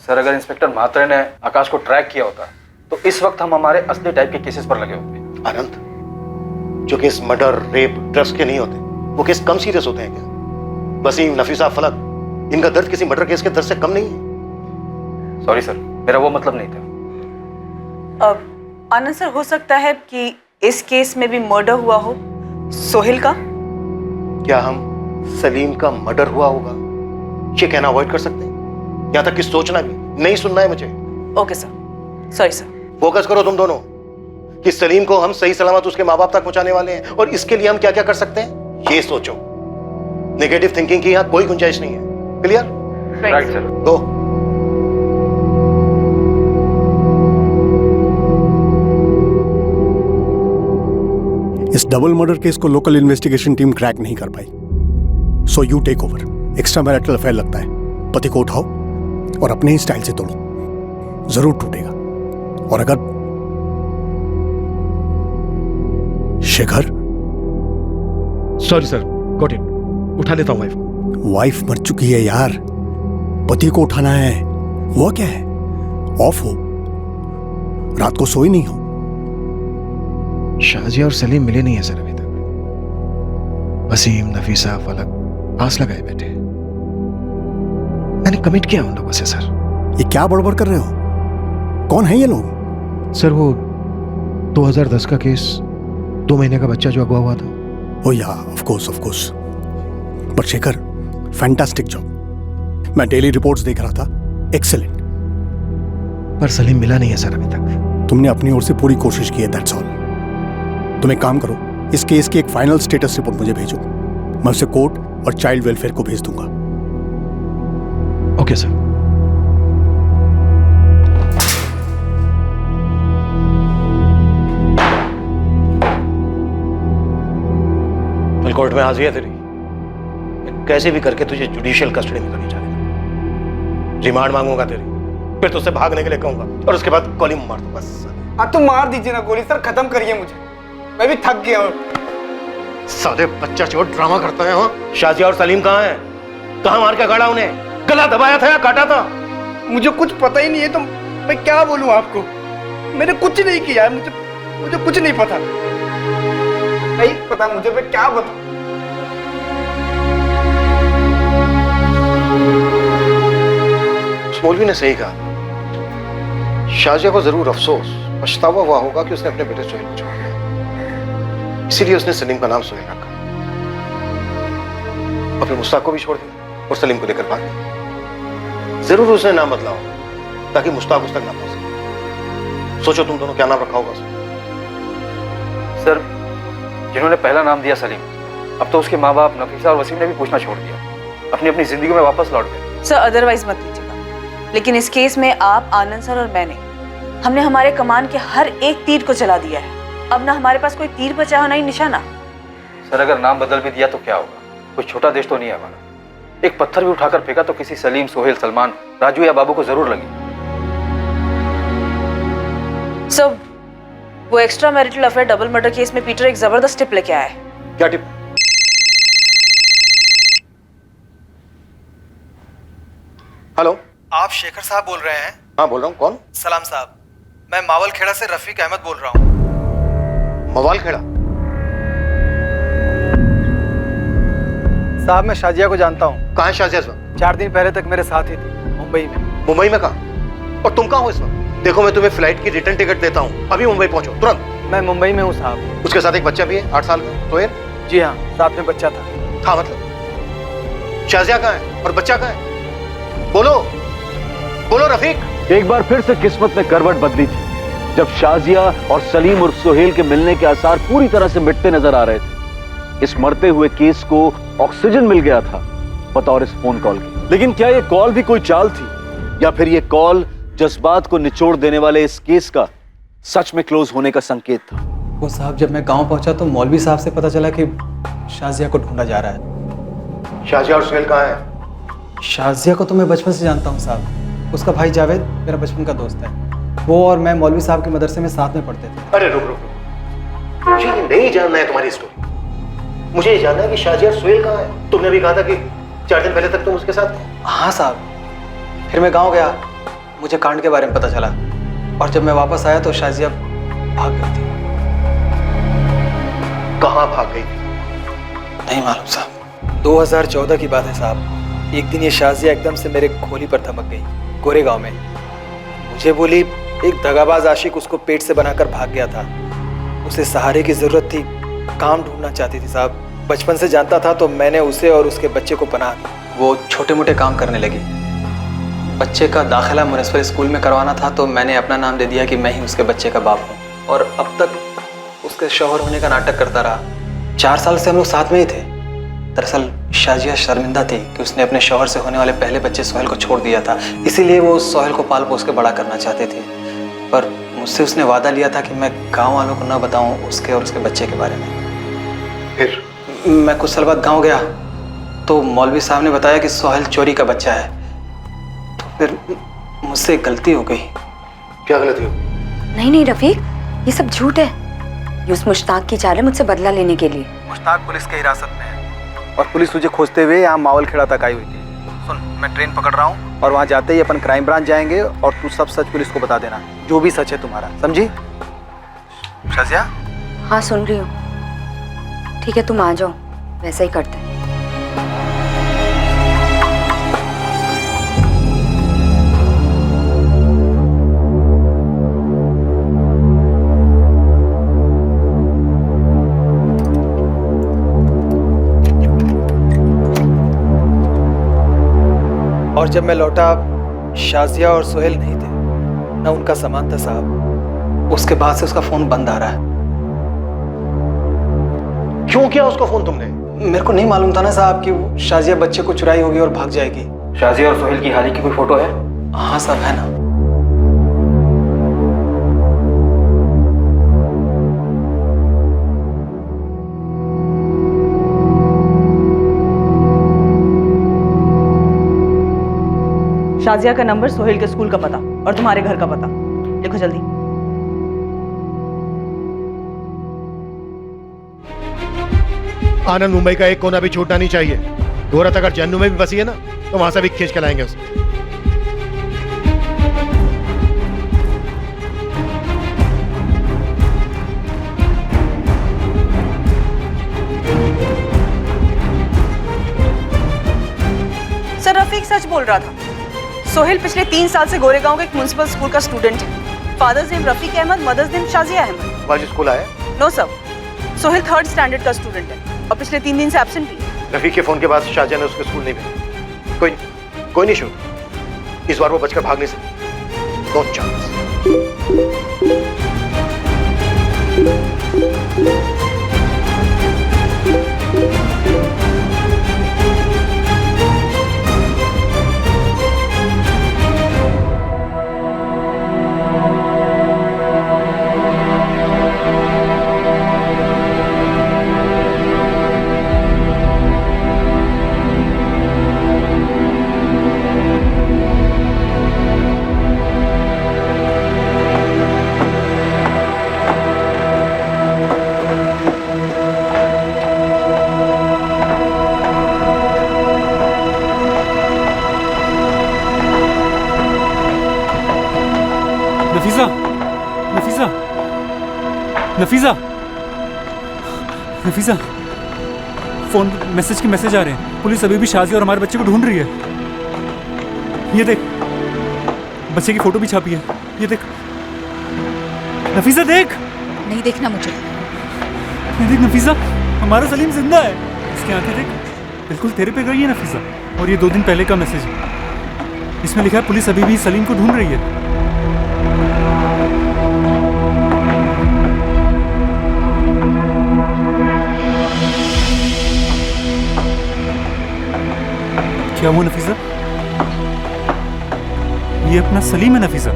सर अगर इंस्पेक्टर म्हात्रे ने आकाश को ट्रैक किया होता तो इस वक्त हम हमारे असली टाइप के केसेस पर लगे होते। आनंद, जो केस मर्डर, रेप, ड्रग्स के नहीं होते, वो केस कम सीरियस होते हैं क्या? वसीम, नफीसा, फलक, इनका दर्द किसी मर्डर केस के दर्द से कम नहीं है। सॉरी सर, मेरा वो मतलब नहीं था। अब आनंद सर, हो सकता है कि इस केस में भी मर्डर हुआ हो सोहेल का। क्या हम सलीम का मर्डर हुआ होगा ये कहना अवॉइड कर सकते हैं? यहाँ तक कि सोचना भी नहीं, सुनना है मुझे। Okay sir, sorry sir. Focus करो तुम दोनों कि सलीम को हम सही सलामत उसके माँ बाप तक पहुंचाने वाले हैं, और इसके लिए हम क्या क्या कर सकते हैं ये सोचो। नेगेटिव थिंकिंग की यहाँ कोई गुंजाइश नहीं है। क्लियर? Right sir. गो। इस डबल मर्डर केस को लोकल इन्वेस्टिगेशन टीम क्रैक नहीं कर पाई, so you take over. Extra marital affair लगता है, पति को उठाओ और अपने ही स्टाइल से तोड़ो, जरूर टूटेगा। और अगर Shekhar, sorry sir, got it, उठा लेता हूं वाइफ को। वाइफ मर चुकी है यार, पति को उठाना है। वो क्या है, ऑफ हो, रात को सोई नहीं हो। शाजिया और सलीम मिले नहीं है सर अभी तक। वसीम, नफीसा, फलक पास लगाए बैठे। मैंने कमिट किया उन लोगों से सर। ये क्या बड़बड़ कर रहे हो? कौन है ये लोग? सर वो 2010 का केस, 2 महीने का बच्चा जो अगवा हुआ था। ओ या, ऑफ कोर्स। पर शेखर, फैंटास्टिक जॉब। मैं डेली रिपोर्ट्स देख रहा था, एक्सेलेंट। पर सलीम मिला नहीं है सर अभी तक। तुमने अपनी ओर से पूरी कोशिश की है, दैट्स ऑल। तुम एक काम करो, इस केस की एक फाइनल स्टेटस रिपोर्ट मुझे भेजो, मैं उसे कोर्ट और चाइल्ड वेलफेयर को भेज दूंगा। Okay sir. कल कोर्ट में हाजिर है तेरी। कैसे भी करके तुझे जुडिशियल कस्टडी में करनी चाहिए। रिमांड मांगूंगा तेरी, फिर तुझसे भागने के लिए कहूंगा और उसके बाद गोली मार दूंगा। हाँ तो मार दीजिए ना गोली सर, खत्म करिए मुझे, मैं भी थक गया हूँ। साले बच्चा चोर ड्रामा करता है। हाँ, शाजिया और सलीम कहाँ हैं? कहाँ मार के गाड़ा उन्हें? गला दबाया था या काटा था? मुझे कुछ पता ही नहीं है, तो मैं क्या बोलूं आपको? मैंने कुछ नहीं किया है, मुझे कुछ नहीं पता। नहीं पता मुझे, मैं क्या बताऊं? मौलवी ने सही कहा। शाजिया को जरूर अफसोस, पछतावा हुआ होगा कि उसने अपने बेटे सोहेल को छोड़ दिया, इसीलिए उसने सलीम का नाम सोहेल रखा और फिर मुश्ताक को भी छोड़ दिया और सलीम को लेकर भाग गया। जरूर उसने नाम बदला हो ताकि मुश्ताक उस तक ना पहुंच सके। सोचो तुम दोनों क्या नाम रखा होगा सर? जिन्होंने पहला नाम दिया सलीम, अब तो उसके माँ बाप नफीसा और वसीम ने भी पूछना छोड़ दिया, अपनी अपनी जिंदगी में वापस लौट गए। सर अदरवाइज मत लीजिएगा, लेकिन इस केस में आप, आनंद सर और हमने हमारे कमान के हर एक तीर को चला दिया है। अब ना हमारे पास कोई तीर बचा हो, ना ही निशाना। सर अगर नाम बदल भी दिया तो क्या होगा? कोई छोटा देश तो नहीं है हमारा। एक पत्थर भी उठाकर फेंका तो किसी सलीम, सोहेल, सलमान, राजू या बाबू को जरूर लगी। सर वो extra marital affair double murder case में पीटर एक जबरदस्त टिप लेके आया है। क्या टिप? हेलो, आप शेखर साहब बोल रहे हैं? हाँ बोल रहा हूँ। कौन? सलाम साहब, मैं मावल खेड़ा से रफीक अहमद बोल रहा हूँ। मवाल खेड़ा? साहब मैं शाजिया को जानता हूँ। कहाँ है शाजिया इस वक्त? 4 दिन पहले तक मेरे साथ ही थी, मुंबई में। मुंबई में कहाँ? और तुम कहाँ हो इस वक्त? देखो मैं तुम्हें फ्लाइट की रिटर्न टिकट देता हूँ, अभी मुंबई पहुंचो तुरंत। मैं मुंबई में हूँ साहब। उसके साथ एक बच्चा भी है 8 साल का, सोहेल? जी हाँ, साथ में बच्चा था। हाँ मतलब शाजिया कहाँ है और बच्चा कहाँ है? बोलो बोलो रफीक। एक बार फिर से किस्मत ने करवट बदली थी जब शाजिया और सलीम और सोहेल के मिलने के आसार पूरी तरह से मिटते नजर आ रहे थे। इस मरते हुए केस को ऑक्सीजन मिल गया था बतौर इस फोन कॉल के। लेकिन क्या यह कॉल भी कोई चाल थी या फिर यह कॉल जज्बात को निचोड़ देने वाले इस केस का सच में क्लोज होने का संकेत था? वो साहब जब मैं गांव पहुंचा तो मौलवी साहब से पता चला कि शाजिया को ढूंढा जा रहा है। शाजिया और सोहेल कहाँ है? शाजिया को तो मैं बचपन से जानता हूँ साहब। उसका भाई जावेद मेरा बचपन का दोस्त है। वो और मैं मौलवी साहब के मदरसे में साथ में पढ़ते थे। अरे रुक रुक रुक, मुझे ये नहीं जानना है तुम्हारी स्टोरी। मुझे ये जानना है कि शाजिया और सोहेल कहाँ है? तुमने अभी कहा था कि 4 दिन पहले तक तुम उसके साथ थे। हाँ साहब, फिर मैं गाँव गया, मुझे कांड के बारे में पता चला और जब मैं वापस आया तो शाजिया भाग गई थी। कहाँ भाग गई थी? नहीं मालूम साहब। 2014 की बात है साहब। एक दिन ये शाजिया एकदम से मेरे खोली पर थमक गई, गोरे गांव में। मुझे बोली एक दगाबाज आशिक उसको पेट से बनाकर भाग गया था, उसे सहारे की जरूरत थी, काम ढूंढना चाहती थी साहब। बचपन से जानता था तो मैंने उसे और उसके बच्चे को पनाह दी। वो छोटे मोटे काम करने लगी। बच्चे का दाखिला म्युनिसिपल स्कूल में करवाना था तो मैंने अपना नाम दे दिया कि मैं ही उसके बच्चे का बाप हूँ और अब तक उसके शौहर होने का नाटक करता रहा। 4 साल से हम लोग साथ में ही थे। दरअसल शाजिया शर्मिंदा थी कि उसने अपने शौहर से होने वाले पहले बच्चे सोहेल को छोड़ दिया था, इसीलिए वो सोहेल को पाल पोस के बड़ा करना चाहते थे। पर मुझसे उसने वादा लिया था कि मैं गांव वालों को न बताऊं उसके और उसके बच्चे के बारे में। फिर मैं कुछ साल बाद गांव गया तो मौलवी साहब ने बताया कि सोहेल चोरी का बच्चा है। तो फिर मुझसे एक गलती हो गई। क्या गलती हो? नहीं नहीं रफीक, ये सब झूठ है। ये उस मुश्ताक की चाल है मुझसे बदला लेने के लिए। मुश्ताक पुलिस की हिरासत में है और पुलिस तुझे खोजते हुए यहाँ मावल खेड़ा तक आई हुई थी। सुन, मैं ट्रेन पकड़ रहा हूँ और वहाँ जाते ही अपन क्राइम ब्रांच जाएंगे और तू सब सच पुलिस को बता देना, जो भी सच है तुम्हारा, समझी? शाजिया? हाँ सुन रही हूँ। ठीक है तुम आ जाओ, वैसा ही करते हैं। और जब मैं लौटा शाजिया और सोहेल नहीं थे, ना उनका सामान था साहब। उसके बाद से उसका फोन बंद आ रहा है। क्यों किया उसको फोन तुमने? मेरे को नहीं मालूम था ना साहब कि शाजिया बच्चे को चुराई होगी और भाग जाएगी। शाजिया और सोहेल की हाल ही की कोई फोटो है? हाँ साहब है ना। शाजिया का नंबर, सोहेल के स्कूल का पता और तुम्हारे घर का पता लिखो जल्दी। आनंद मुंबई का एक कोना भी छूटना नहीं चाहिए। गोरत अगर जन्नू में भी बसी है ना तो वहां से भी खींच के लाएंगे उसे। सर रफीक सच बोल रहा था। सोहेल पिछले 3 साल से गोरेगांव के एक म्युनिसिपल स्कूल का स्टूडेंट है। Father's name Rafiq Ahmed, mother's name Shazia Ahmed. आज स्कूल आया? No sir, Sohail 3rd standard का स्टूडेंट है और पिछले 3 दिन से एब्सेंट भी है। रफीक के फोन के बाद शाजिया ने उसके स्कूल नहीं भेजा। कोई नहीं शूट, इस बार वो बचकर भाग नहीं सकती। No chance. Nafisa, Nafisa, phone message के मैसेज आ रहे हैं। पुलिस अभी भी शाजी और हमारे बच्चे को ढूंढ रही है। ये देख, बच्चे की फोटो भी छापी है। ये देख नफीसा, देख। नहीं देखना मुझे। ये देख नफीसा, हमारा सलीम जिंदा है। इसकी आंखें देख, बिल्कुल तेरे पे गई है नफीसा। और ये 2 दिन पहले का मैसेज है। इसमें लिखा है पुलिस अभी भी सलीम को ढूंढ रही है। क्या वो नफीसा? ये अपना सलीम है नफीसा।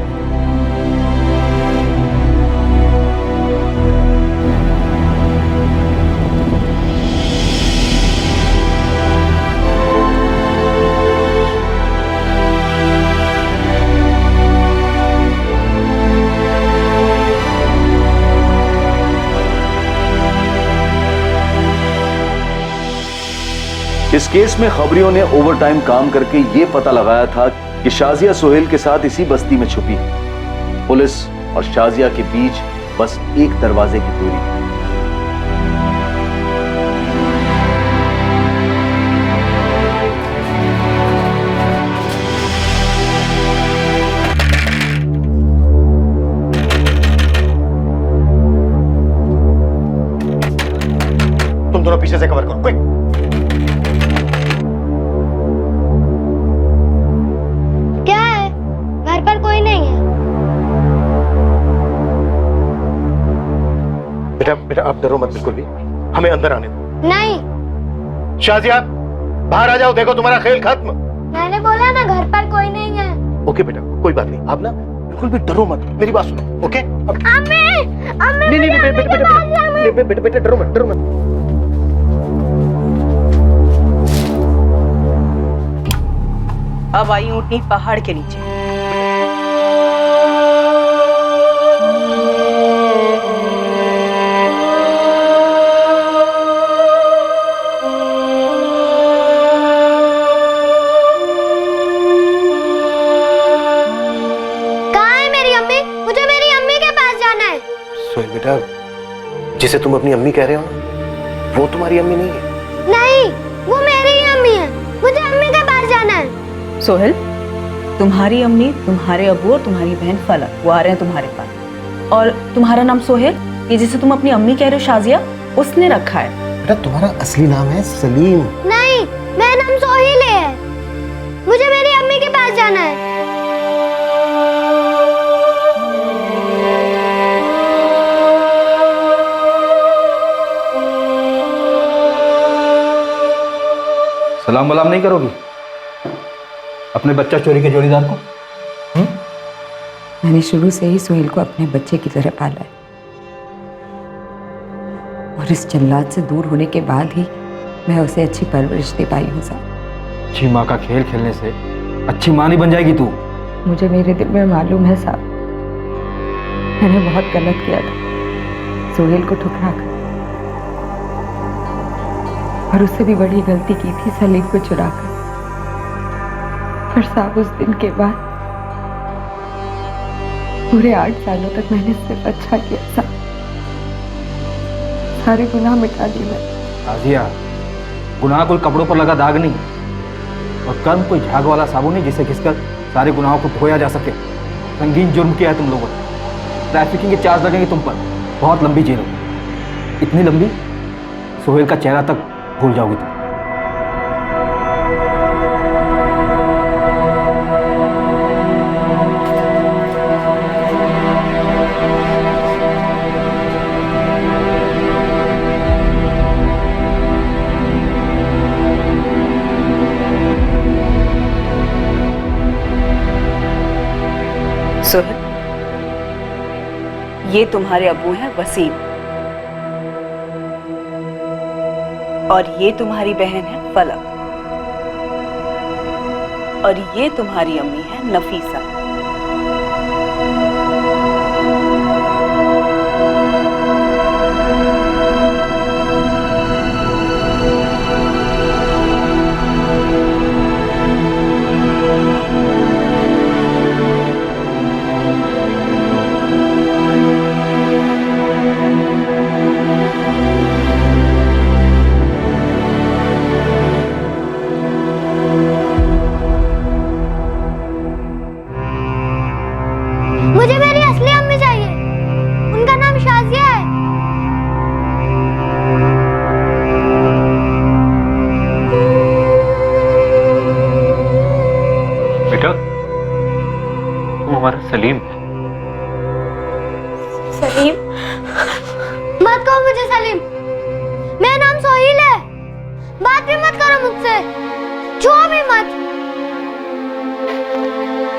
इस केस में खबरियों ने ओवरटाइम काम करके ये पता लगाया था कि शाजिया सोहेल के साथ इसी बस्ती में छुपी है। पुलिस और शाजिया के बीच बस एक दरवाजे की दूरी है। तुम दोनों पीछे से कवर करो, क्विक। क्या है? घर पर कोई नहीं है। बेटा बेटा, आप डरो मत बिल्कुल भी, हमें अंदर आने दो। नहीं, शाजिया, बाहर आ जाओ, देखो तुम्हारा खेल खत्म। मैंने बोला ना घर पर कोई नहीं है। ओके बेटा, कोई बात नहीं, आप ना बिल्कुल भी डरो मत, मेरी बात सुनो, ओके? अम्मी, अम्मी, नहीं नहीं बेटा बेटा बेटा बेटा, डरो मत, डरो मत। अब आई ऊँटनी पहाड़ के नीचे। कहाँ है मेरी अम्मी? मुझे मेरी अम्मी के पास जाना है। सोहेल बेटा, जिसे तुम अपनी अम्मी कह रहे हो ना, वो तुम्हारी अम्मी नहीं है। नहीं, वो मेरी ही अम्मी है। मुझे अम्मी के पास जाना है। सोहेल, तुम्हारी अम्मी, तुम्हारे अबू और तुम्हारी बहन फलक वो आ रहे हैं तुम्हारे पास। और तुम्हारा नाम सोहेल, ये जिसे तुम अपनी अम्मी कह रहे हो शाजिया, उसने रखा है। बेटा तुम्हारा असली नाम है सलीम। नहीं, मेरा नाम सोहेल है। मुझे मेरी अम्मी के पास जाना है। सलाम वलाम नहीं करोगी अपने बच्चा चोरी के जोड़ीदार को? मैंने शुरू से ही सोहेल को अपने बच्चे की तरह पाला है, और इस जल्लाद से दूर होने के बाद ही मैं उसे अच्छी परवरिश दे पाई हूँ साहब। अच्छी माँ का खेल खेलने से अच्छी माँ नहीं बन जाएगी तू। मुझे मेरे दिल में मालूम है साहब, मैंने बहुत गलत किया था सोहेल को ठुकरा कर, और उससे भी बड़ी गलती की थी सलीम को चुरा कर। पर साहब उस दिन के बाद पूरे 8 सालों तक मैंने सिर्फ अच्छा किया साहब, सारे गुनाह मिटा दिए। आजिया, गुनाह कोई कपड़ों पर लगा दाग नहीं, और कर्म कोई झाग वाला साबुन नहीं जिसे घिसकर सारे गुनाहों को धोया जा सके। संगीन जुर्म किया है तुम लोगों ने, ट्रैफिकिंग के चार्ज लगेंगे तुम पर, बहुत लंबी जेल होगी, इतनी लंबी सोहेल का चेहरा तक भूल जाओगी तुम। सोहेल, ये तुम्हारे अबू हैं वसीम, और ये तुम्हारी बहन है फलक, और ये तुम्हारी अम्मी है नफीसा। बात भी मत करो मुझसे, छुओ भी मत।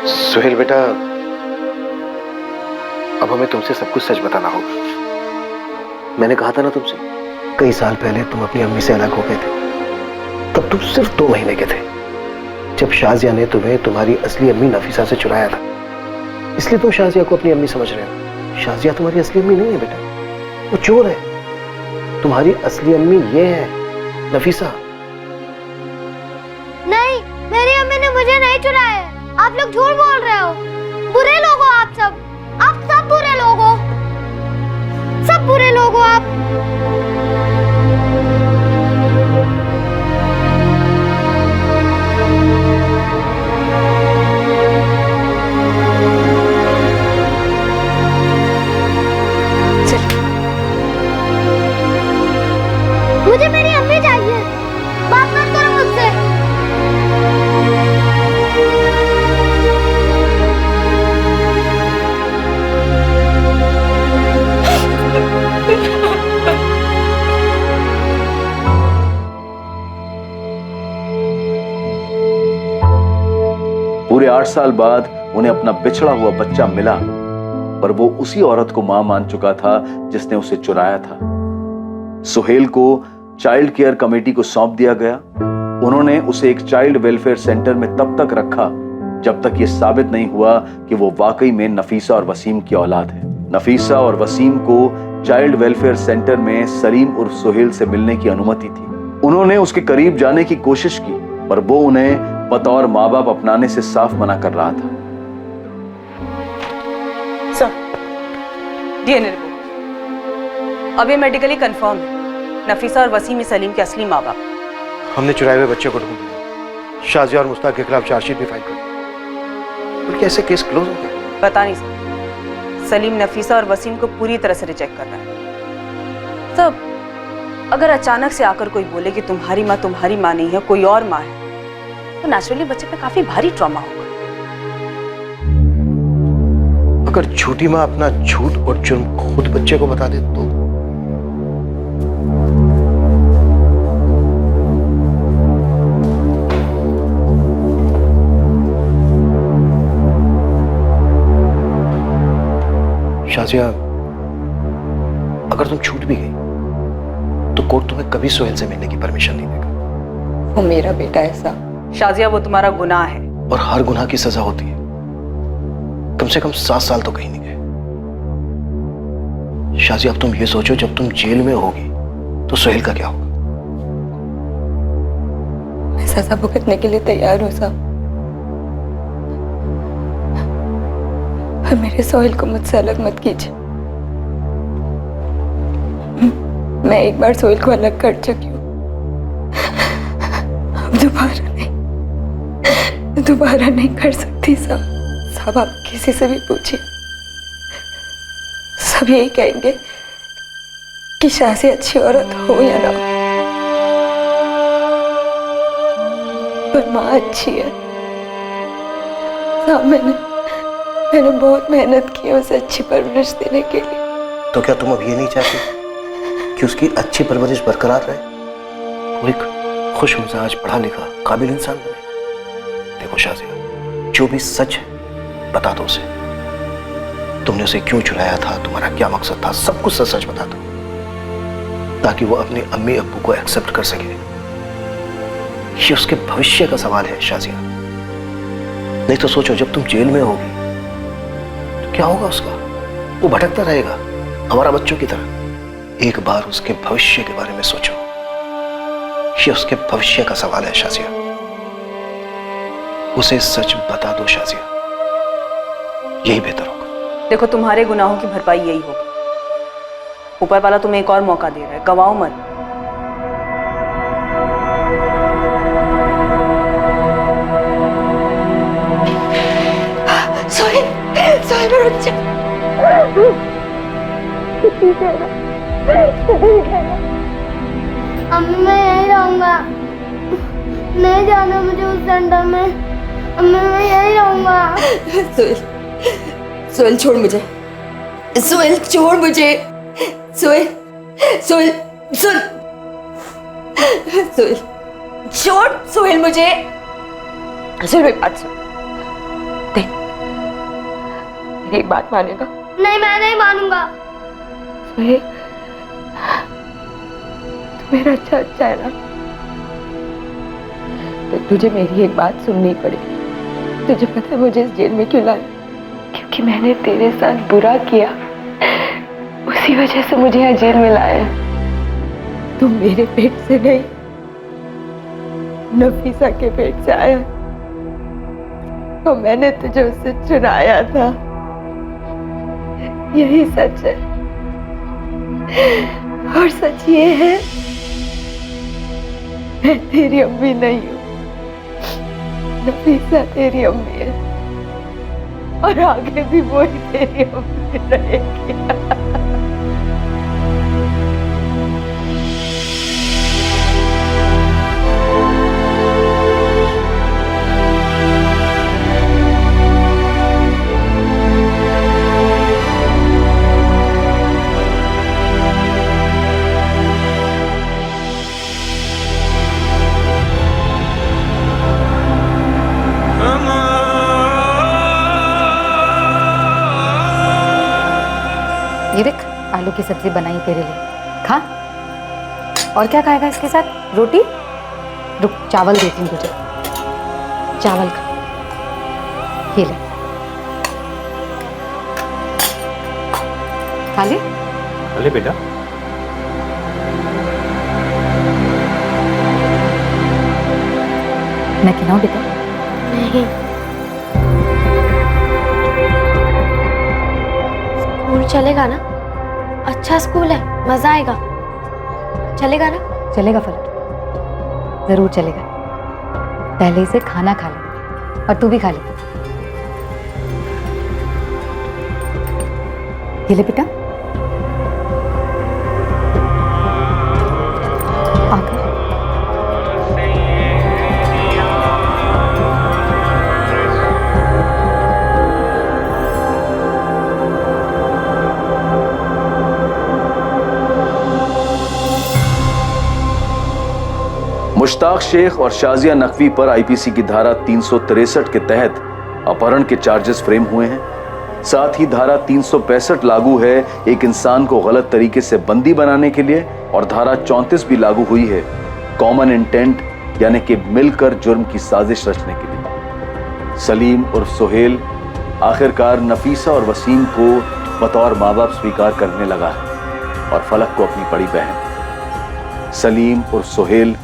सुहेल बेटा, अब हमें तुमसे सब कुछ सच बताना होगा। मैंने कहा था ना तुमसे, कई साल पहले तुम अपनी अम्मी से अलग हो गए थे। तब तुम सिर्फ 2 महीने के थे, जब शाजिया ने तुम्हें तुम्हारी असली अम्मी नफीसा से चुराया था। इसलिए तुम शाजिया को अपनी अम्मी समझ रहे हो। शाजिया तुम्हारी असली अम्मी नहीं है बेटा, वो चोर है। तुम्हारी असली अम्मी ये है, नफीसा। नहीं, मेरी अम्मी ने मुझे नहीं चुराया है। आप लोग झूठ बोल रहे हो। बुरे लोग हो आप सब बुरे लोग हो, सब बुरे लोग हो आप। मुझे मेरी अम्मी चाहिए, बात मत करो मुझसे। पूरे 8 साल बाद उन्हें अपना बिछड़ा हुआ बच्चा मिला, पर वो उसी औरत को मां मान चुका था जिसने उसे चुराया था। सुहेल को चाइल्ड केयर कमेटी को सौंप दिया गया। उन्होंने उसे एक चाइल्ड वेलफेयर सेंटर में तब तक रखा जब तक यह साबित नहीं हुआ कि वो वाकई में नफीसा और वसीम की औलाद है। नफीसा और वसीम को चाइल्ड वेलफेयर सेंटर में सलीम उर्फ सुहेल से मिलने की अनुमति थी। उन्होंने उसके करीब जाने की कोशिश की, पर वो उन्हें बतौर माँ बाप अपनाने से साफ मना कर रहा था। डीएनए रिपोर्ट अब ये मेडिकली कंफर्म है, नफीसा और वसीम ही सलीम के असली माँ बाप। हमने चुराए हुए बच्चे को ढूंढ लिया, शाजिया और मुस्ताक के खिलाफ चार्जशीट भी फाइल कर दी। तो क्या ऐसे केस क्लोज हो गया? पता नहीं सर, सलीम नफीसा और वसीम को पूरी तरह से रिजेक्ट कर रहा है। सब अगर अचानक से आकर कोई बोले कि तुम्हारी माँ नहीं है, कोई और माँ है, तो नेचुरली बच्चे पे काफी भारी ट्रॉमा होगा। अगर झूठी माँ अपना झूठ और जुर्म खुद बच्चे को बता दे तो? शाजिया, अगर तुम छूट भी गई तो कोर्ट तुम्हें कभी सुहेल से मिलने की परमिशन नहीं देगा। वो मेरा बेटा है साहब। शाजिया, वो तुम्हारा गुनाह है और हर गुनाह की सजा होती है। कम से कम 7 साल तो कहीं नहीं गए। शाजिया, अब तुम ये सोचो, जब तुम जेल में होगी तो सुहेल का क्या होगा? मैं सजा भुगतने के लिए तैयार हूँ साहब, पर मेरे सोहेल को मुझसे अलग मत कीजिए। मैं एक बार सोहेल को अलग कर चुकी हूँ, अब दोबारा नहीं कर सकती साहब। आप किसी से भी पूछिए, सब यही कहेंगे कि शादी अच्छी औरत हो या ना, पर माँ अच्छी है साहब। मैंने बहुत मेहनत की है उसे अच्छी परवरिश देने के लिए। तो क्या तुम अब ये नहीं चाहती कि उसकी अच्छी परवरिश बरकरार रहे, वो एक खुश मिजाज, पढ़ा लिखा, काबिल इंसान बने? देखो शाजिया, जो भी सच है बता दो उसे। तुमने उसे क्यों चुराया था, तुम्हारा क्या मकसद था, सब कुछ सच सच बता दो, ताकि वो अपने अम्मी अब्बू को एक्सेप्ट कर सके। ये उसके भविष्य का सवाल है शाजिया। नहीं तो सोचो, जब तुम जेल में होगी तो क्या होगा उसका? वो भटकता रहेगा हमारा बच्चों की तरह। एक बार उसके भविष्य के बारे में सोचो, ये उसके भविष्य का सवाल है शाजिया। उसे सच बता दो शाजिया, यही बेहतर होगा। देखो, तुम्हारे गुनाहों की भरपाई यही होगी। ऊपर वाला तुम्हें एक और मौका दे रहा है, गवाओ मत। सोहेल मेरा बच्चा। अम्मी, मैं यहीं रहूंगा, नहीं जाना मुझे उस सेंटर में। अम्मी, मैं यहीं रहूंगा। सोहेल छोड़ मुझे, सोहेल छोड़ मुझे, सोहेल सुन। सोहेल छोड़, सोहेल मुझे सोहेल मेरी बात सुन, देख मेरी एक बात मानेगा? नहीं, मैं नहीं मानूंगा। सोहेल तू मेरा अच्छा है ना, तो तुझे मेरी एक बात सुननी पड़ेगी। तुझे पता है मुझे इस जेल में क्यों लाया? क्योंकि मैंने तेरे साथ बुरा किया, उसी वजह से मुझे यहाँ जेल में लाया। तू मेरे पेट से नहीं, नफीसा के पेट से आया, तो मैंने तुझे उससे चुराया था। यही सच है, और सच ये है मैं तेरी अम्मी नहीं हूँ, नफीसा तेरी अम्मी है, और आगे भी वही तेरी अम्मी रहेगी। ये देख, आलू की सब्जी बनाई तेरे लिए, खा। और क्या खाएगा इसके साथ? रोटी? रुक, चावल देती हूँ तुझे, चावल खा। ये ले, खा ले। अरे बेटा, मैं खिलाऊं बेटा? नहीं। स्कूल चलेगा ना? अच्छा स्कूल है, मजा आएगा। चलेगा ना? चलेगा फलक, जरूर चलेगा। पहले से खाना खा ले, और तू भी खा ले। ये ले बेटा, आकर। मुश्ताक शेख और शाजिया नकवी पर आईपीसी की धारा 363 के तहत अपहरण के चार्जेस फ्रेम हुए हैं। साथ ही धारा 365 लागू है एक इंसान को गलत तरीके से बंदी बनाने के लिए, और धारा 34 भी लागू हुई है कॉमन इंटेंट यानी कि मिलकर जुर्म की साजिश रचने के लिए। सलीम और सोहेल आखिरकार नफीसा और वसीम को बतौर माँ बाप स्वीकार करने लगा है, और फलक को अपनी बड़ी बहन। सलीम और सोहेल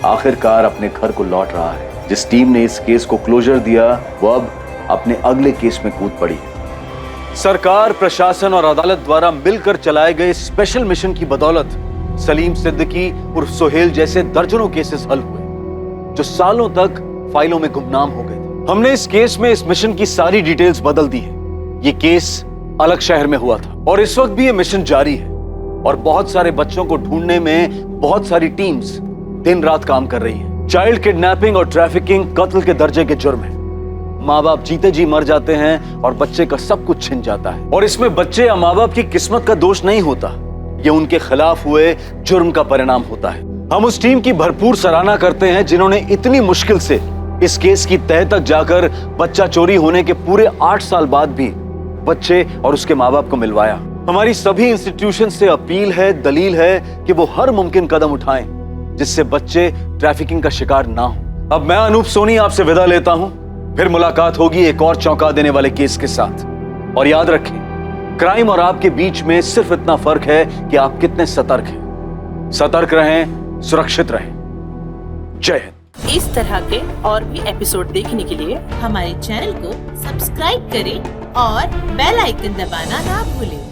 आखिरकार अपने घर को लौट रहा है। जिस टीम ने इस केस को क्लोजर दिया, वो अब अपने अगले केस में कूद पड़ी है। सरकार, प्रशासन और अदालत द्वारा मिलकर चलाए गए स्पेशल मिशन की बदौलत सलीम सिद्दीकी और सोहेल जैसे दर्जनों केसेस हल हुए जो सालों तक फाइलों में गुमनाम हो गए थे। हमने इस केस में इस मिशन की सारी डिटेल्स बदल दी है। ये केस अलग शहर में हुआ था, और इस वक्त भी ये मिशन जारी है, और बहुत सारे बच्चों को ढूंढने में बहुत सारी टीम्स दिन रात काम कर रही है। चाइल्ड किडनैपिंग और ट्रैफिकिंग कत्ल के दर्जे के जुर्म है। माँ बाप जीते जी मर जाते हैं और बच्चे का सब कुछ छिन जाता है, और इसमें बच्चे या माँ बाप की किस्मत का दोष नहीं होता, ये उनके खिलाफ हुए जुर्म का परिणाम होता है। हम उस टीम की भरपूर सराहना करते हैं जिन्होंने इतनी मुश्किल से इस केस की तह तक जाकर बच्चा चोरी होने के पूरे 8 साल बाद भी बच्चे और उसके माँ बाप को मिलवाया। हमारी सभी इंस्टीट्यूशन से अपील है, दलील है कि वो हर मुमकिन कदम उठाएं जिससे बच्चे ट्रैफिकिंग का शिकार ना हो। अब मैं अनूप सोनी आपसे विदा लेता हूं, फिर मुलाकात होगी एक और चौंका देने वाले केस के साथ। और याद रखें, क्राइम और आपके बीच में सिर्फ इतना फर्क है कि आप कितने सतर्क हैं। सतर्क रहें, सुरक्षित रहें। जय हिंद। इस तरह के और भी एपिसोड देखने के लिए हमारे चैनल को सब्सक्राइब करें और बेल आइकन दबाना ना भूलें।